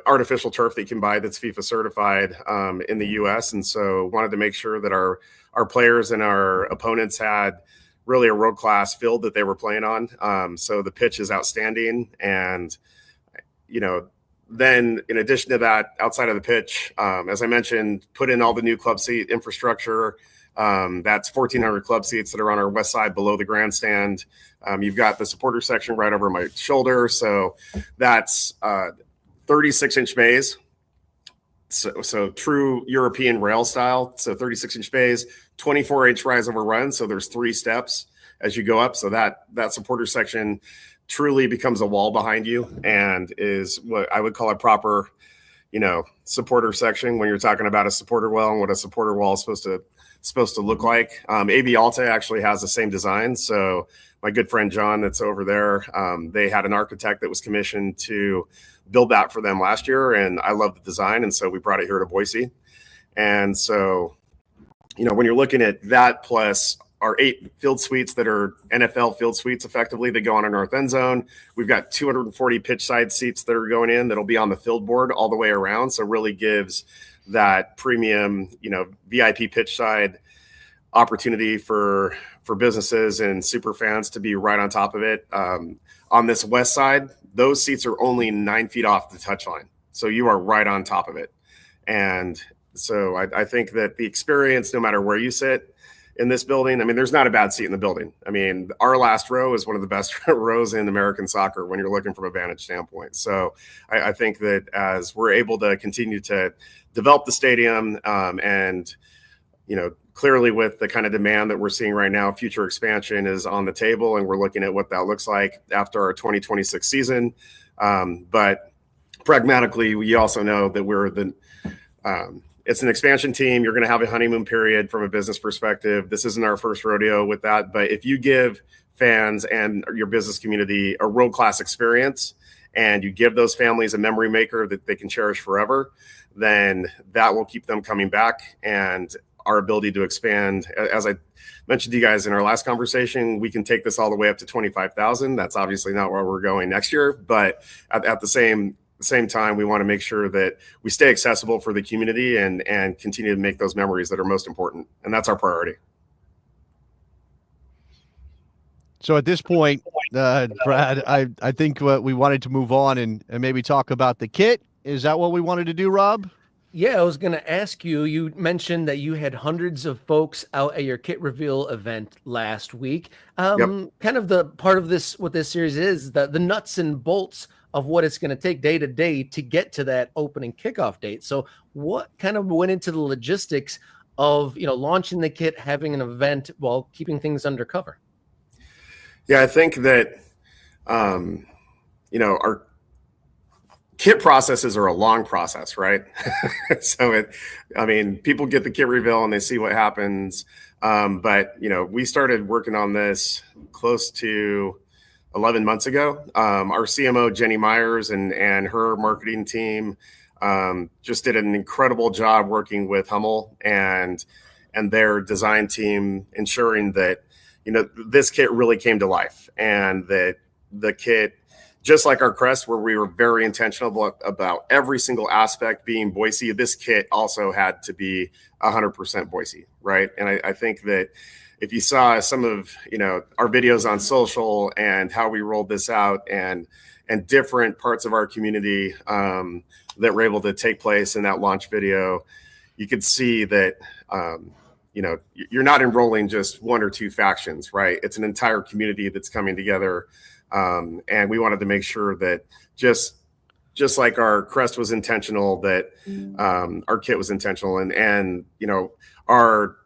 artificial turf that you can buy that's FIFA certified in the U.S. And so wanted to make sure that our players and our opponents had really a world-class field that they were playing on. So the pitch is outstanding. And, then in addition to that, outside of the pitch, as I mentioned, put in all the new club seat infrastructure. That's 1,400 club seats that are on our west side below the grandstand. You've got the supporter section right over my shoulder. So that's 36-inch bays. So true European rail style. So 36-inch bays, 24-inch rise over run. So there's 3 steps as you go up. So that supporter section truly becomes a wall behind you and is what I would call a proper, supporter section when you're talking about a supporter wall and what a supporter wall is supposed to look like. AB Alta actually has the same design. So my good friend John that's over there, they had an architect that was commissioned to build that for them last year, and I love the design, and so we brought it here to Boise. And so, when you're looking at that plus our 8 field suites that are NFL field suites effectively that go on our north end zone, we've got 240 pitch side seats that are going in that'll be on the field board all the way around. So really gives that premium, VIP pitch side opportunity for businesses and super fans to be right on top of it. On this west side, those seats are only 9 feet off the touchline. So you are right on top of it. And so I think that the experience, no matter where you sit, in this building. I mean, there's not a bad seat in the building. I mean, our last row is one of the best rows in American soccer when you're looking from a vantage standpoint. So I think that as we're able to continue to develop the stadium and, clearly with the kind of demand that we're seeing right now, future expansion is on the table, and we're looking at what that looks like after our 2026 season. But pragmatically, we also know that it's an expansion team. You're going to have a honeymoon period from a business perspective. This isn't our first rodeo with that. But if you give fans and your business community a world-class experience and you give those families a memory maker that they can cherish forever, then that will keep them coming back. And our ability to expand, as I mentioned to you guys in our last conversation, we can take this all the way up to 25,000. That's obviously not where we're going next year. But at the same time, we want to make sure that we stay accessible for the community and continue to make those memories that are most important. And that's our priority. So at this point, Brad, I think we wanted to move on and maybe talk about the kit. Is that what we wanted to do, Rob? Yeah, I was going to ask you, you mentioned that you had hundreds of folks out at your kit reveal event last week. Kind of the part of this, what this series is, the nuts and bolts of what it's going to take day to day to get to that opening kickoff date. So what kind of went into the logistics of, launching the kit, having an event while keeping things undercover? Yeah, I think that, our kit processes are a long process, right? So people get the kit reveal and they see what happens. But we started working on this close to 11 months ago. Our CMO, Jenny Myers, and her marketing team just did an incredible job working with Hummel and their design team, ensuring that, this kit really came to life, and that the kit, just like our crest, where we were very intentional about every single aspect being Boise, this kit also had to be 100% Boise, right? And I think that if you saw some of our videos on social and how we rolled this out and different parts of our community that were able to take place in that launch video, you could see that you're not enrolling just one or two factions, right? It's an entire community that's coming together. And we wanted to make sure that just like our crest was intentional, that our kit was intentional. And our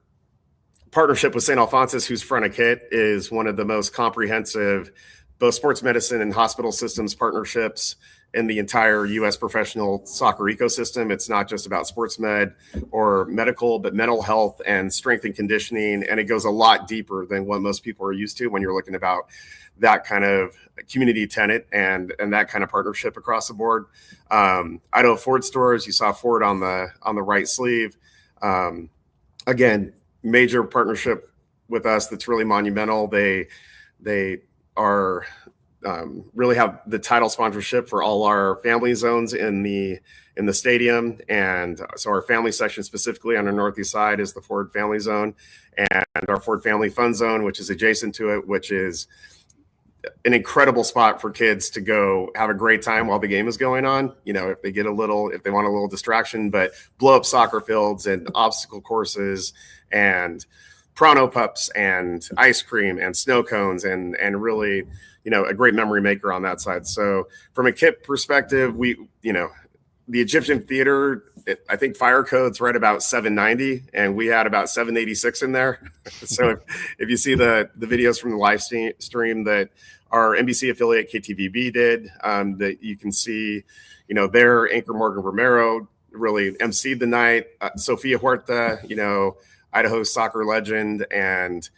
partnership with St. Alphonsus, who's front of kit, is one of the most comprehensive, both sports medicine and hospital systems partnerships in the entire U.S. professional soccer ecosystem. It's not just about sports med or medical, but mental health and strength and conditioning. And it goes a lot deeper than what most people are used to when you're looking about that kind of community tenant and that kind of partnership across the board. Idaho Ford stores, you saw Ford on the right sleeve. Again, major partnership with us that's really monumental. They are really have the title sponsorship for all our family zones in the stadium. And so our family section specifically on our northeast side is the Ford Family Zone, and our Ford Family Fun Zone, which is adjacent to it, which is an incredible spot for kids to go have a great time while the game is going on. If they want a little distraction, but blow up soccer fields and obstacle courses and Prano pups and ice cream and snow cones and really, a great memory maker on that side. So from a kit perspective, the Egyptian theater, I think fire code's right about 790, and we had about 786 in there. So if you see the videos from the live stream that our NBC affiliate KTVB did, that you can see, their anchor Morgan Romero really emceed the night. Sophia Huerta, Idaho soccer legend and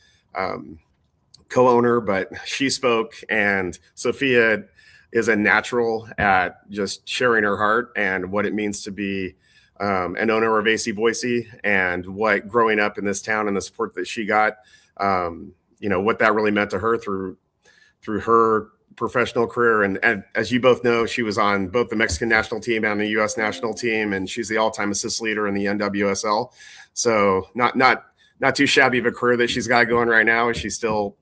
co-owner, but she spoke, and Sophia is a natural at just sharing her heart and what it means to be an owner of AC Boise, and what growing up in this town and the support that she got, what that really meant to her through her professional career. And as you both know, she was on both the Mexican national team and the U.S. national team, and she's the all-time assist leader in the NWSL. So not too shabby of a career that she's got going right now. She still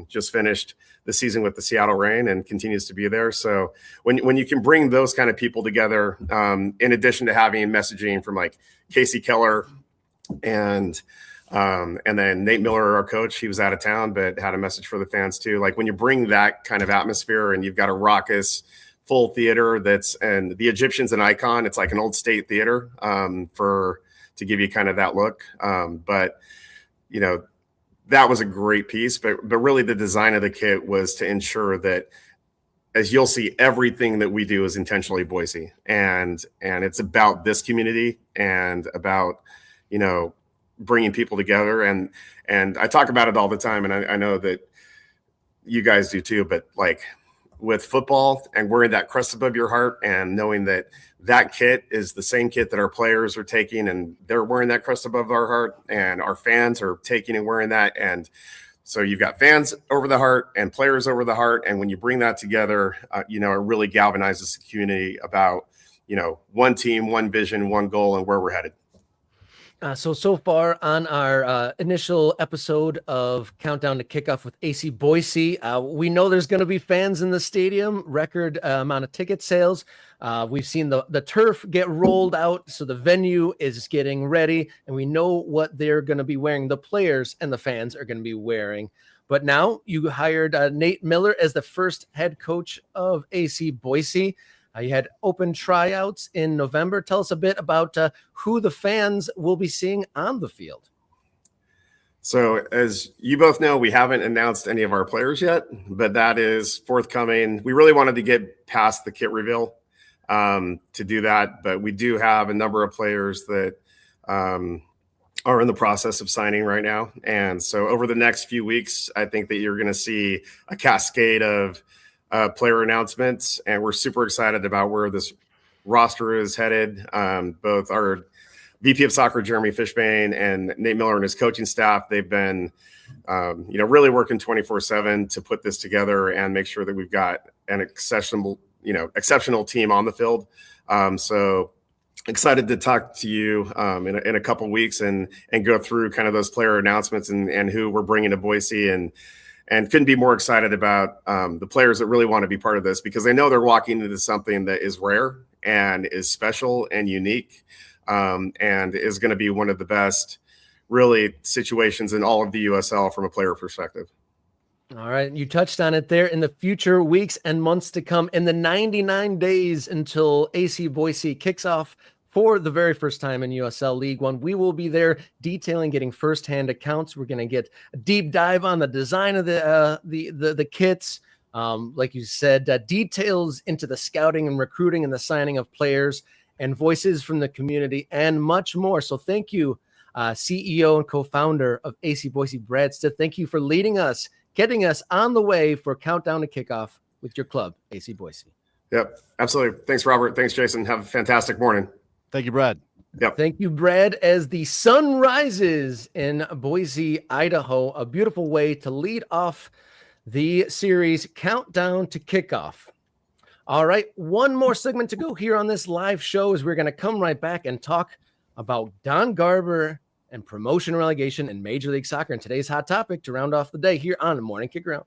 just finished the season with the Seattle Reign and continues to be there. So when you can bring those kind of people together, in addition to having messaging from like Casey Keller and And then Nate Miller, our coach, he was out of town, but had a message for the fans too. Like when you bring that kind of atmosphere and you've got a raucous full theater and the Egyptian's an icon. It's like an old state theater to give you kind of that look. But that was a great piece, but really the design of the kit was to ensure that, as you'll see, everything that we do is intentionally Boise, and it's about this community and about, bringing people together. And I talk about it all the time. And I know that you guys do too, but like with football and wearing that crest above your heart and knowing that kit is the same kit that our players are taking and they're wearing that crest above our heart and our fans are taking and wearing that. And so you've got fans over the heart and players over the heart. And when you bring that together, it really galvanizes the community about, one team, one vision, one goal, and where we're headed. So far on our initial episode of Countdown to Kickoff with AC Boise, we know there's going to be fans in the stadium, record amount of ticket sales. We've seen the turf get rolled out, so the venue is getting ready, and we know what they're going to be wearing. The players and the fans are going to be wearing. But now you hired Nate Miller as the first head coach of AC Boise. You had open tryouts in November. Tell us a bit about who the fans will be seeing on the field. So as you both know, we haven't announced any of our players yet, but that is forthcoming. We really wanted to get past the kit reveal to do that, but we do have a number of players that are in the process of signing right now. And so over the next few weeks, I think that you're going to see a cascade of player announcements, and we're super excited about where this roster is headed. Both our VP of Soccer, Jeremy Fishbane, and Nate Miller and his coaching staff, they've been, really working 24/7 to put this together and make sure that we've got an exceptional team on the field. So excited to talk to you in a couple of weeks and go through kind of those player announcements and who we're bringing to Boise, and couldn't be more excited about the players that really want to be part of this, because they know they're walking into something that is rare and is special and unique, and is going to be one of the best really situations in all of the USL from a player perspective. All right. You touched on it there. In the future weeks and months to come, in the 99 days until AC Boise kicks off for the very first time in USL League One, we will be there detailing, getting firsthand accounts. We're going to get a deep dive on the design of the kits. Like you said, details into the scouting and recruiting and the signing of players and voices from the community and much more. So thank you, CEO and co-founder of AC Boise, Brad Stith. Thank you for leading us, getting us on the way for Countdown to Kickoff with your club, AC Boise. Yep, absolutely. Thanks, Robert. Thanks, Jason. Have a fantastic morning. Thank you, Brad. Yep. Thank you, Brad. As the sun rises in Boise, Idaho, a beautiful way to lead off the series Countdown to Kickoff. All right, one more segment to go here on this live show as we're going to come right back and talk about Don Garber and promotion relegation in Major League Soccer, and today's hot topic to round off the day here on the Morning Kickaround.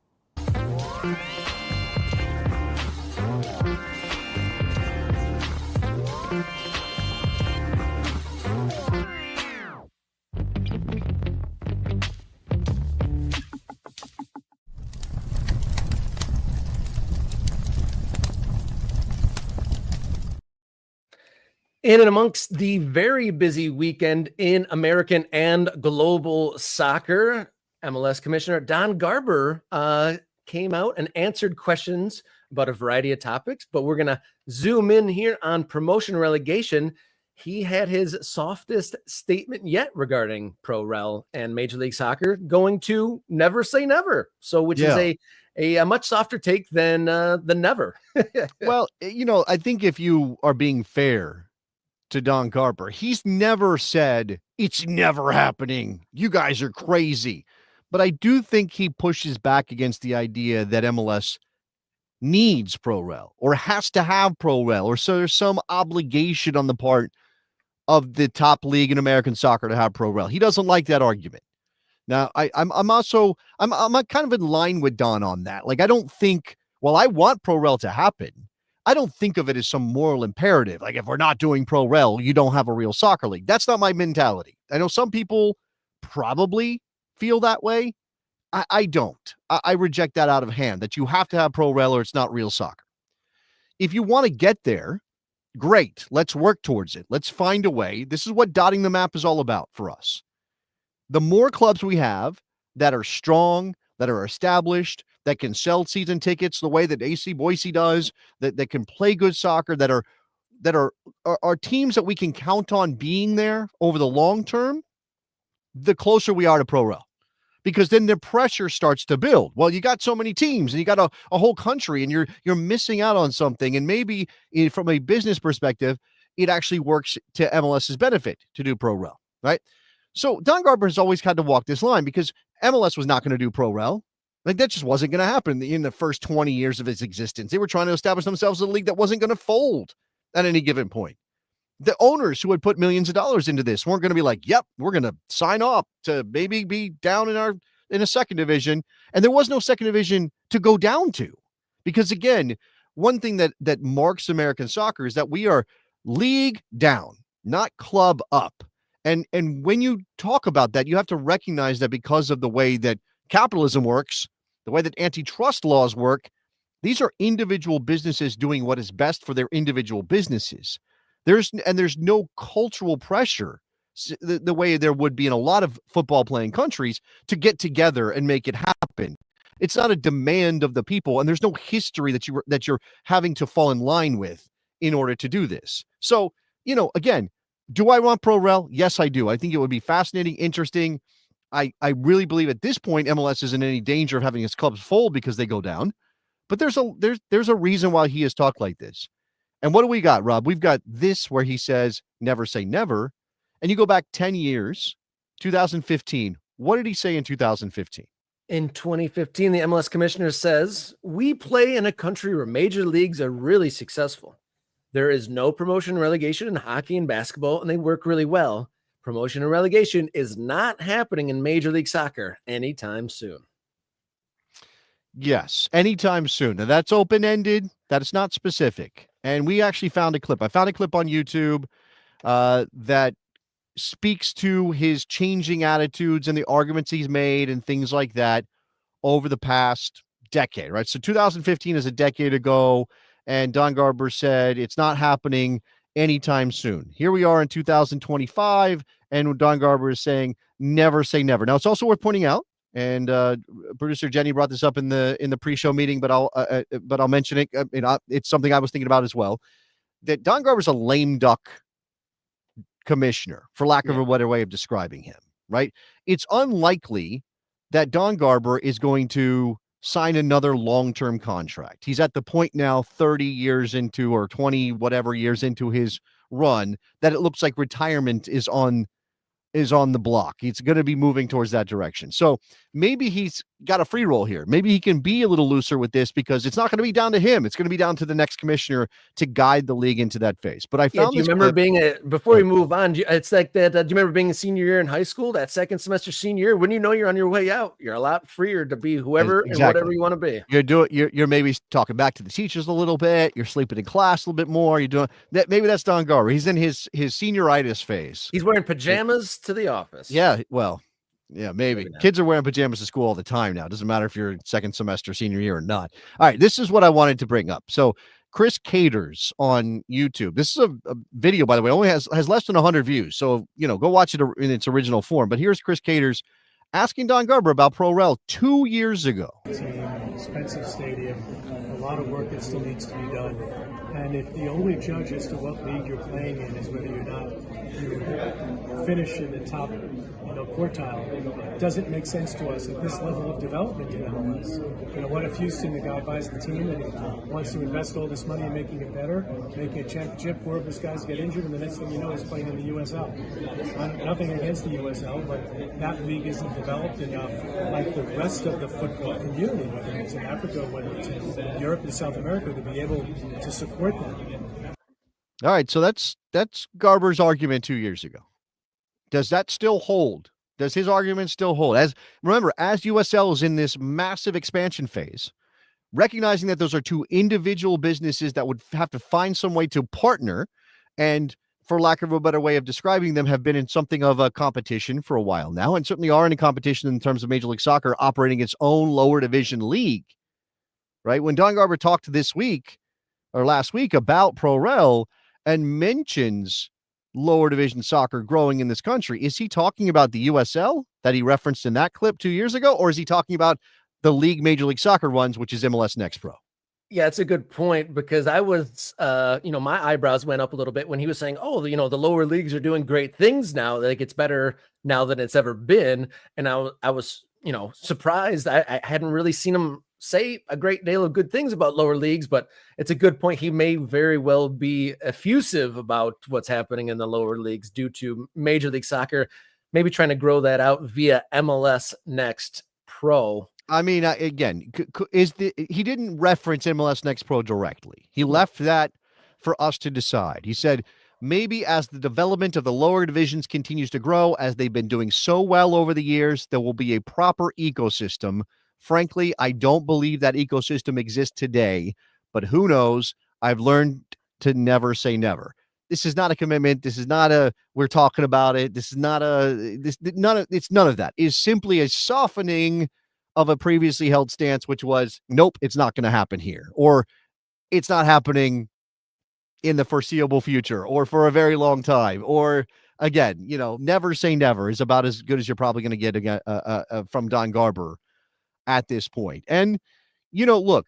In and amongst the very busy weekend in American and global soccer, MLS Commissioner Don Garber came out and answered questions about a variety of topics, but we're going to zoom in here on promotion relegation. He had his softest statement yet regarding Pro Rel and Major League Soccer, going to never say never. So, which is a much softer take than never. Well, I think if you are being fair to Don Garber, he's never said it's never happening, you guys are crazy. But I do think he pushes back against the idea that MLS needs Pro Rel or has to have Pro Rel, or so there's some obligation on the part of the top league in American soccer to have Pro Rel. He doesn't like that argument. Now, I'm kind of in line with Don on that. Like, I don't think, well, I want Pro Rel to happen. I don't think of it as some moral imperative. Like, if we're not doing Pro Rel, you don't have a real soccer league. That's not my mentality. I know some people probably feel that way. I don't. I reject that out of hand, that you have to have pro rel or it's not real soccer. If you want to get there, great. Let's work towards it. Let's find a way. This is what dotting the map is all about for us. The more clubs we have that are strong, that are established, that can sell season tickets the way that AC Boise does, that can play good soccer, that are teams that we can count on being there over the long term, the closer we are to pro rel. Because then the pressure starts to build. Well, you got so many teams and you got a whole country and you're missing out on something. And maybe from a business perspective, it actually works to MLS's benefit to do pro rel, right? So Don Garber has always had to walk this line because MLS was not going to do pro rel. Like, that just wasn't going to happen in the first 20 years of its existence. They were trying to establish themselves as a league that wasn't going to fold at any given point. The owners who had put millions of dollars into this weren't going to be like, yep, we're going to sign off to maybe be down in a second division. And there was no second division to go down to. Because again, one thing that marks American soccer is that we are league down, not club up. And when you talk about that, you have to recognize that because of the way that capitalism works, the way that antitrust laws work, these are individual businesses doing what is best for their individual businesses. There's no cultural pressure the way there would be in a lot of football playing countries to get together and make it happen. It's not a demand of the people, and there's no history that you're having to fall in line with in order to do this. So, again, do I want pro rel? Yes, I do. I think it would be fascinating, interesting. I really believe at this point MLS isn't in any danger of having its clubs fold because they go down. But there's a reason why he has talked like this. And what do we got, Rob? We've got this where he says, never say never. And you go back 10 years, 2015. What did he say in 2015? In 2015, the MLS commissioner says, we play in a country where major leagues are really successful. There is no promotion and relegation in hockey and basketball, and they work really well. Promotion and relegation is not happening in Major League Soccer anytime soon. Yes, anytime soon. Now, that's open-ended. That is not specific. And we actually found a clip. I found a clip on YouTube that speaks to his changing attitudes and the arguments he's made and things like that over the past decade, right? So 2015 is a decade ago, and Don Garber said it's not happening anytime soon. Here we are in 2025, and Don Garber is saying never say never. Now, it's also worth pointing out, and producer Jenny brought this up in the pre-show meeting, but I'll mention it. It's something I was thinking about as well. That Don Garber's a lame duck commissioner, for lack of a better way of describing him. Right? It's unlikely that Don Garber is going to sign another long-term contract. He's at the point now, 30 years into or 20 whatever years into his run, that it looks like retirement is on the block. He's going to be moving towards that direction. So maybe he's got a free roll here. Maybe he can be a little looser with this because it's not going to be down to him. It's going to be down to the next commissioner to guide the league into that phase. But I found do you remember before we move on, it's like that. Do you remember being a senior year in high school, that second semester senior year, when you know you're on your way out, you're a lot freer to be whoever and whatever you want to be. You're maybe talking back to the teachers a little bit. You're sleeping in class a little bit more. You're doing that. Maybe that's Don Garber. He's in his senioritis phase. He's wearing pajamas to the office. Yeah. Well, yeah, maybe. Kids are wearing pajamas to school all the time now. It doesn't matter if you're second semester, senior year or not. All right. This is what I wanted to bring up. So Chris Caters on YouTube. This is a video, by the way, only has less than 100 views. So, go watch it in its original form. But here's Chris Caters asking Don Garber about Pro Rel 2 years ago. Expensive stadium, a lot of work that still needs to be done. And if the only judge as to what league you're playing in is whether you finish in the top quartile, does it make sense to us at this level of development in MLS? What if Houston, the guy buys the team and he wants to invest all this money in making it better, making a championship, 4 of his guys get injured, and the next thing you know, he's playing in the USL. Nothing against the USL, but that league isn't developed enough like the rest of the football community, whether it's in Africa, whether it's in Europe and South America, to be able to support them. All right, so that's Garber's argument 2 years ago. Does that still hold? Does his argument still hold? Remember, as USL is in this massive expansion phase, recognizing that those are two individual businesses that would have to find some way to partner and for lack of a better way of describing them, have been in something of a competition for a while now, and certainly are in a competition in terms of Major League Soccer operating its own lower division league, right? When Don Garber talked this week or last week about Pro-Rel and mentions lower division soccer growing in this country, is he talking about the USL that he referenced in that clip 2 years ago, or is he talking about the league Major League Soccer runs, which is MLS Next Pro? Yeah, it's a good point, because I was, my eyebrows went up a little bit when he was saying, oh, the lower leagues are doing great things now. Like, it's better now than it's ever been. And I was, surprised. I hadn't really seen him say a great deal of good things about lower leagues, but it's a good point. He may very well be effusive about what's happening in the lower leagues due to Major League Soccer, maybe trying to grow that out via MLS Next Pro. I mean, again, he didn't reference MLS Next Pro directly. He left that for us to decide. He said, maybe as the development of the lower divisions continues to grow, as they've been doing so well over the years, there will be a proper ecosystem. Frankly, I don't believe that ecosystem exists today, but who knows? I've learned to never say never. This is not a commitment. This is not we're talking about it. This is not it's none of that. It's simply a softening of a previously held stance, which was, nope, it's not going to happen here, or it's not happening in the foreseeable future, or for a very long time, or again, never say never is about as good as you're probably going to get again from Don Garber at this point. And, look,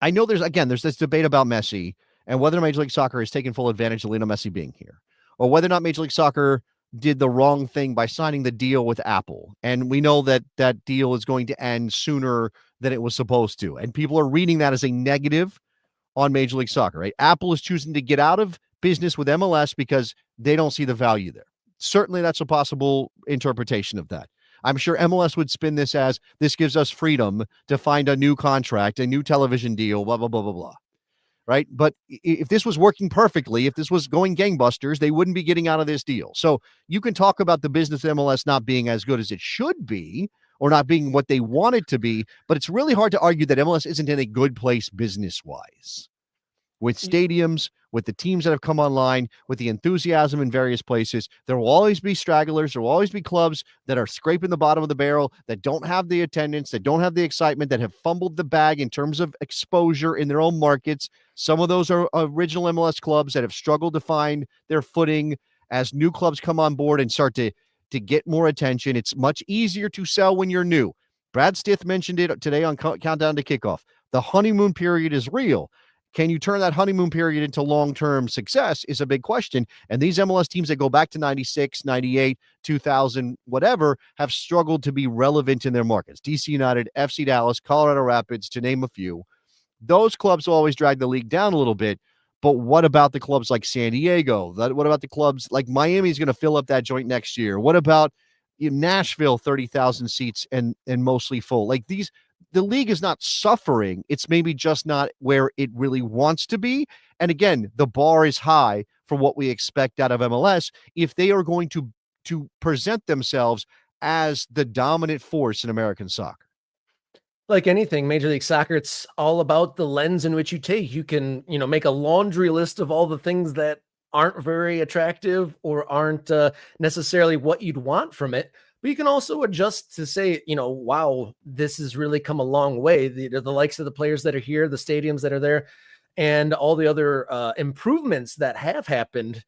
I know there's this debate about Messi and whether Major League Soccer has taken full advantage of Lionel Messi being here, or whether or not Major League Soccer did the wrong thing by signing the deal with Apple. And we know that that deal is going to end sooner than it was supposed to. And people are reading that as a negative on Major League Soccer, right? Apple is choosing to get out of business with MLS because they don't see the value there. Certainly that's a possible interpretation of that. I'm sure MLS would spin this as, this gives us freedom to find a new contract, a new television deal, blah, blah, blah, blah, blah. Right? But if this was working perfectly, if this was going gangbusters, they wouldn't be getting out of this deal. So you can talk about the business of MLS not being as good as it should be, or not being what they want it to be, but it's really hard to argue that MLS isn't in a good place business-wise. With stadiums, with the teams that have come online, with the enthusiasm in various places, there will always be stragglers. There will always be clubs that are scraping the bottom of the barrel, that don't have the attendance, that don't have the excitement, that have fumbled the bag in terms of exposure in their own markets. Some of those are original MLS clubs that have struggled to find their footing as new clubs come on board and start to get more attention. It's much easier to sell when you're new. Brad Stith mentioned it today on Countdown to Kickoff. The honeymoon period is real. Can you turn that honeymoon period into long-term success is a big question. And these MLS teams that go back to 96, 98, 2000, whatever, have struggled to be relevant in their markets. DC United, FC Dallas, Colorado Rapids, to name a few. Those clubs will always drag the league down a little bit. But what about the clubs like San Diego? What about the clubs like Miami's going to fill up that joint next year? What about Nashville, 30,000 seats and mostly full? Like these, the league is not suffering. It's maybe just not where it really wants to be. And again, the bar is high for what we expect out of MLS if they are going to present themselves as the dominant force in American soccer. Like anything, Major League Soccer, it's all about the lens in which you take. You can, make a laundry list of all the things that aren't very attractive or aren't necessarily what you'd want from it. But you can also adjust to say, wow, this has really come a long way. The likes of the players that are here, the stadiums that are there, and all the other improvements that have happened,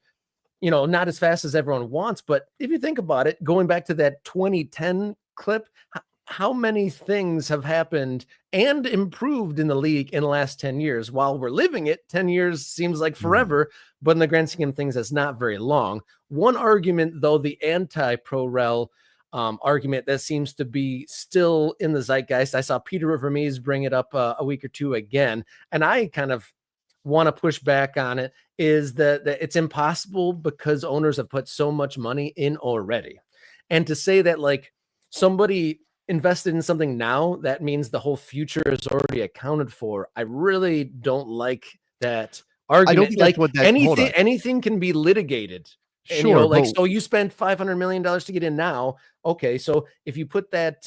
not as fast as everyone wants. But if you think about it, going back to that 2010 clip, how many things have happened and improved in the league in the last 10 years? While we're living it, 10 years seems like forever, but in the grand scheme of things, that's not very long. One argument, though, the anti-pro-rel argument that seems to be still in the zeitgeist. I saw Peter Vermees bring it up a week or two again, and I kind of want to push back on it, is that it's impossible because owners have put so much money in already. And to say that like somebody invested in something now, that means the whole future is already accounted for. I really don't like that argument. I don't think like that's what that, anything can be litigated. And, sure, so you spent $500 million to get in now. Okay. So if you put that,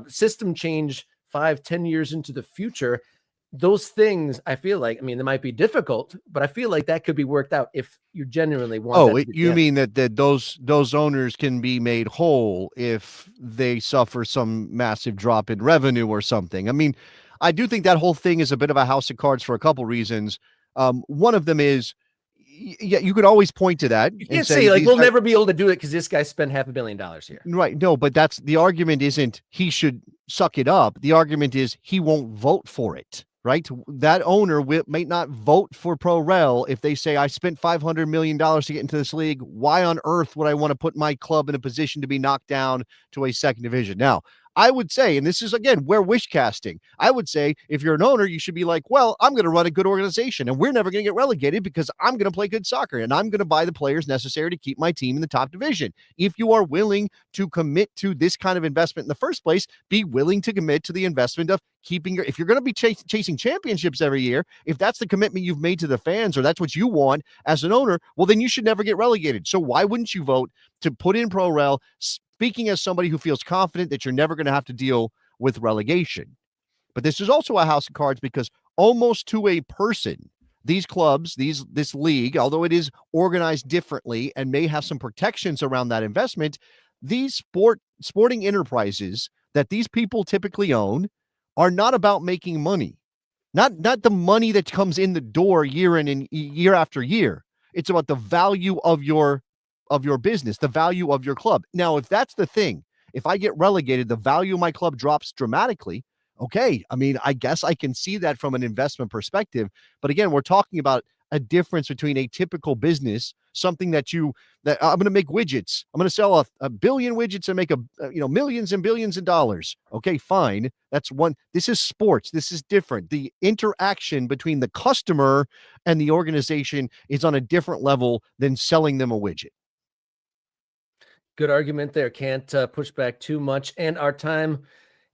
system change 5-10 years into the future, those things, I feel like, I mean, they might be difficult, but I feel like that could be worked out if you genuinely want that. You mean that those owners can be made whole if they suffer some massive drop in revenue or something? I mean, I do think that whole thing is a bit of a house of cards for a couple reasons. One of them is, yeah, you could always point to that. You and can't say like these we'll guys- never be able to do it because this guy spent $500 million here. Right. No, but that's the argument isn't he should suck it up. The argument is he won't vote for it. Right. That owner may not vote for Pro Rel if they say I spent $500 million to get into this league. Why on earth would I want to put my club in a position to be knocked down to a second division? Now, I would say, and this is again where wish casting, I would say if you're an owner, you should be like, well, I'm going to run a good organization and we're never going to get relegated because I'm going to play good soccer and I'm going to buy the players necessary to keep my team in the top division. If you are willing to commit to this kind of investment in the first place, be willing to commit to the investment of keeping if you're going to be chasing championships every year, if that's the commitment you've made to the fans or that's what you want as an owner, well, then you should never get relegated. So why wouldn't you vote to put in Pro Rel, speaking as somebody who feels confident that you're never going to have to deal with relegation? But this is also a house of cards because almost to a person, these clubs, this league, although it is organized differently and may have some protections around that investment, these sporting enterprises that these people typically own are not about making money, not the money that comes in the door year in and year after year. It's about the value of your business, the value of your club. Now, if that's the thing, if I get relegated, the value of my club drops dramatically. Okay, I mean, I guess I can see that from an investment perspective. But again, we're talking about a difference between a typical business, something that I'm going to make widgets. I'm going to sell a billion widgets and make millions and billions of dollars. Okay, fine. That's one. This is sports. This is different. The interaction between the customer and the organization is on a different level than selling them a widget. Good argument there. Can't push back too much. And our time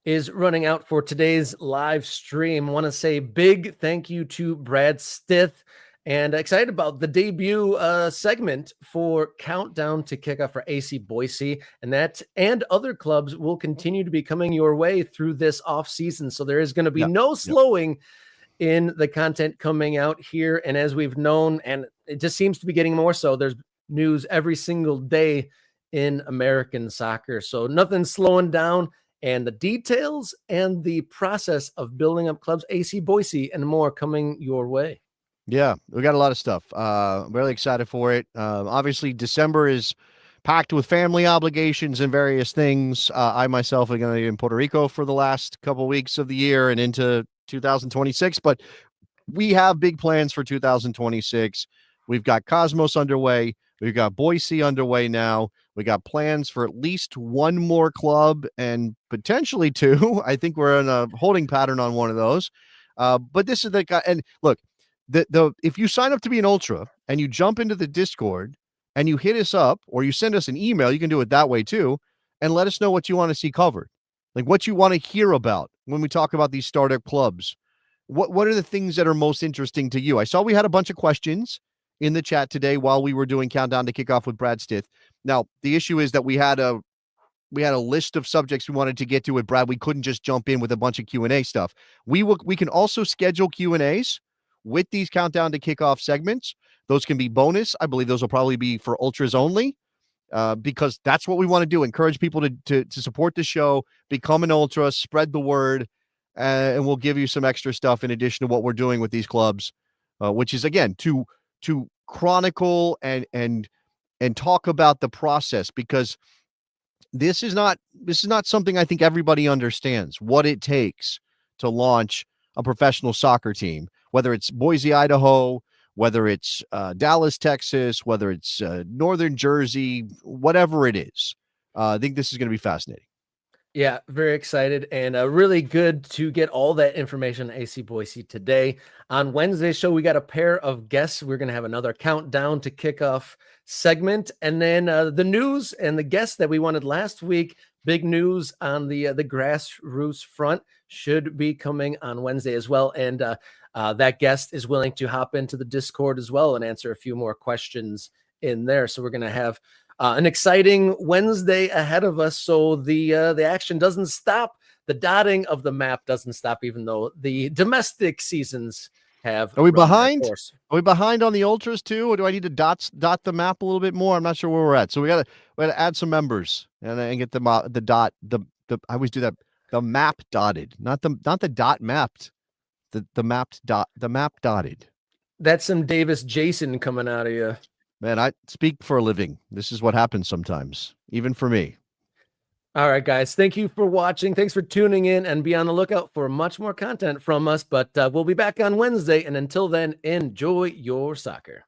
is running out for today's live stream. I want to say big thank you to Brad Stith. And excited about the debut segment for Countdown to Kickoff for AC Boise. And that and other clubs will continue to be coming your way through this offseason. So there is going to be no slowing in the content coming out here. And as we've known, and it just seems to be getting more so, there's news every single day in American soccer. So nothing's slowing down. And the details and the process of building up clubs, AC Boise and more coming your way. Yeah, we got a lot of stuff. Really excited for it. Obviously, December is packed with family obligations and various things. I myself are going to be in Puerto Rico for the last couple of weeks of the year and into 2026. But we have big plans for 2026. We've got Cosmos underway. We've got Boise underway now. We got plans for at least one more club and potentially two. I think we're in a holding pattern on one of those. But this is the guy. And look, if you sign up to be an ultra and you jump into the Discord and you hit us up or you send us an email, you can do it that way too, and let us know what you want to see covered, like what you want to hear about when we talk about these startup clubs. What are the things that are most interesting to you? I saw we had a bunch of questions in the chat today while we were doing Countdown to Kickoff with Brad Stith. Now, the issue is that we had a list of subjects we wanted to get to with Brad. We couldn't just jump in with a bunch of Q&A stuff. We can also schedule Q&As with these Countdown to Kickoff segments. Those can be bonus. I believe those will probably be for ultras only, because that's what we want to do. Encourage people to support the show, become an ultra, spread the word, and we'll give you some extra stuff in addition to what we're doing with these clubs, which is, again, to chronicle and talk about the process, because this is not something I think everybody understands what it takes to launch a professional soccer team, whether it's Boise, Idaho, whether it's Dallas, Texas, whether it's Northern Jersey, whatever it is. I think this is going to be fascinating. Yeah, very excited and really good to get all that information on AC Boise today. On Wednesday's show, we got a pair of guests. We're going to have another Countdown to Kickoff segment. And then the news and the guests that we wanted last week, big news on the grassroots front, should be coming on Wednesday as well. And that guest is willing to hop into the Discord as well and answer a few more questions in there. So we're going to have an exciting Wednesday ahead of us. So the action doesn't stop the dotting of the map doesn't stop, even though the domestic seasons have. Are we run their behind? course. Are we behind on the ultras too, or do I need to dot the map a little bit more? I'm not sure where we're at. So we gotta add some members and get the dot. I always do that. The map dotted, not the dot mapped. The map dotted. That's some Davis Jason coming out of you. Man, I speak for a living. This is what happens sometimes, even for me. All right, guys. Thank you for watching. Thanks for tuning in, and be on the lookout for much more content from us. But we'll be back on Wednesday. And until then, enjoy your soccer.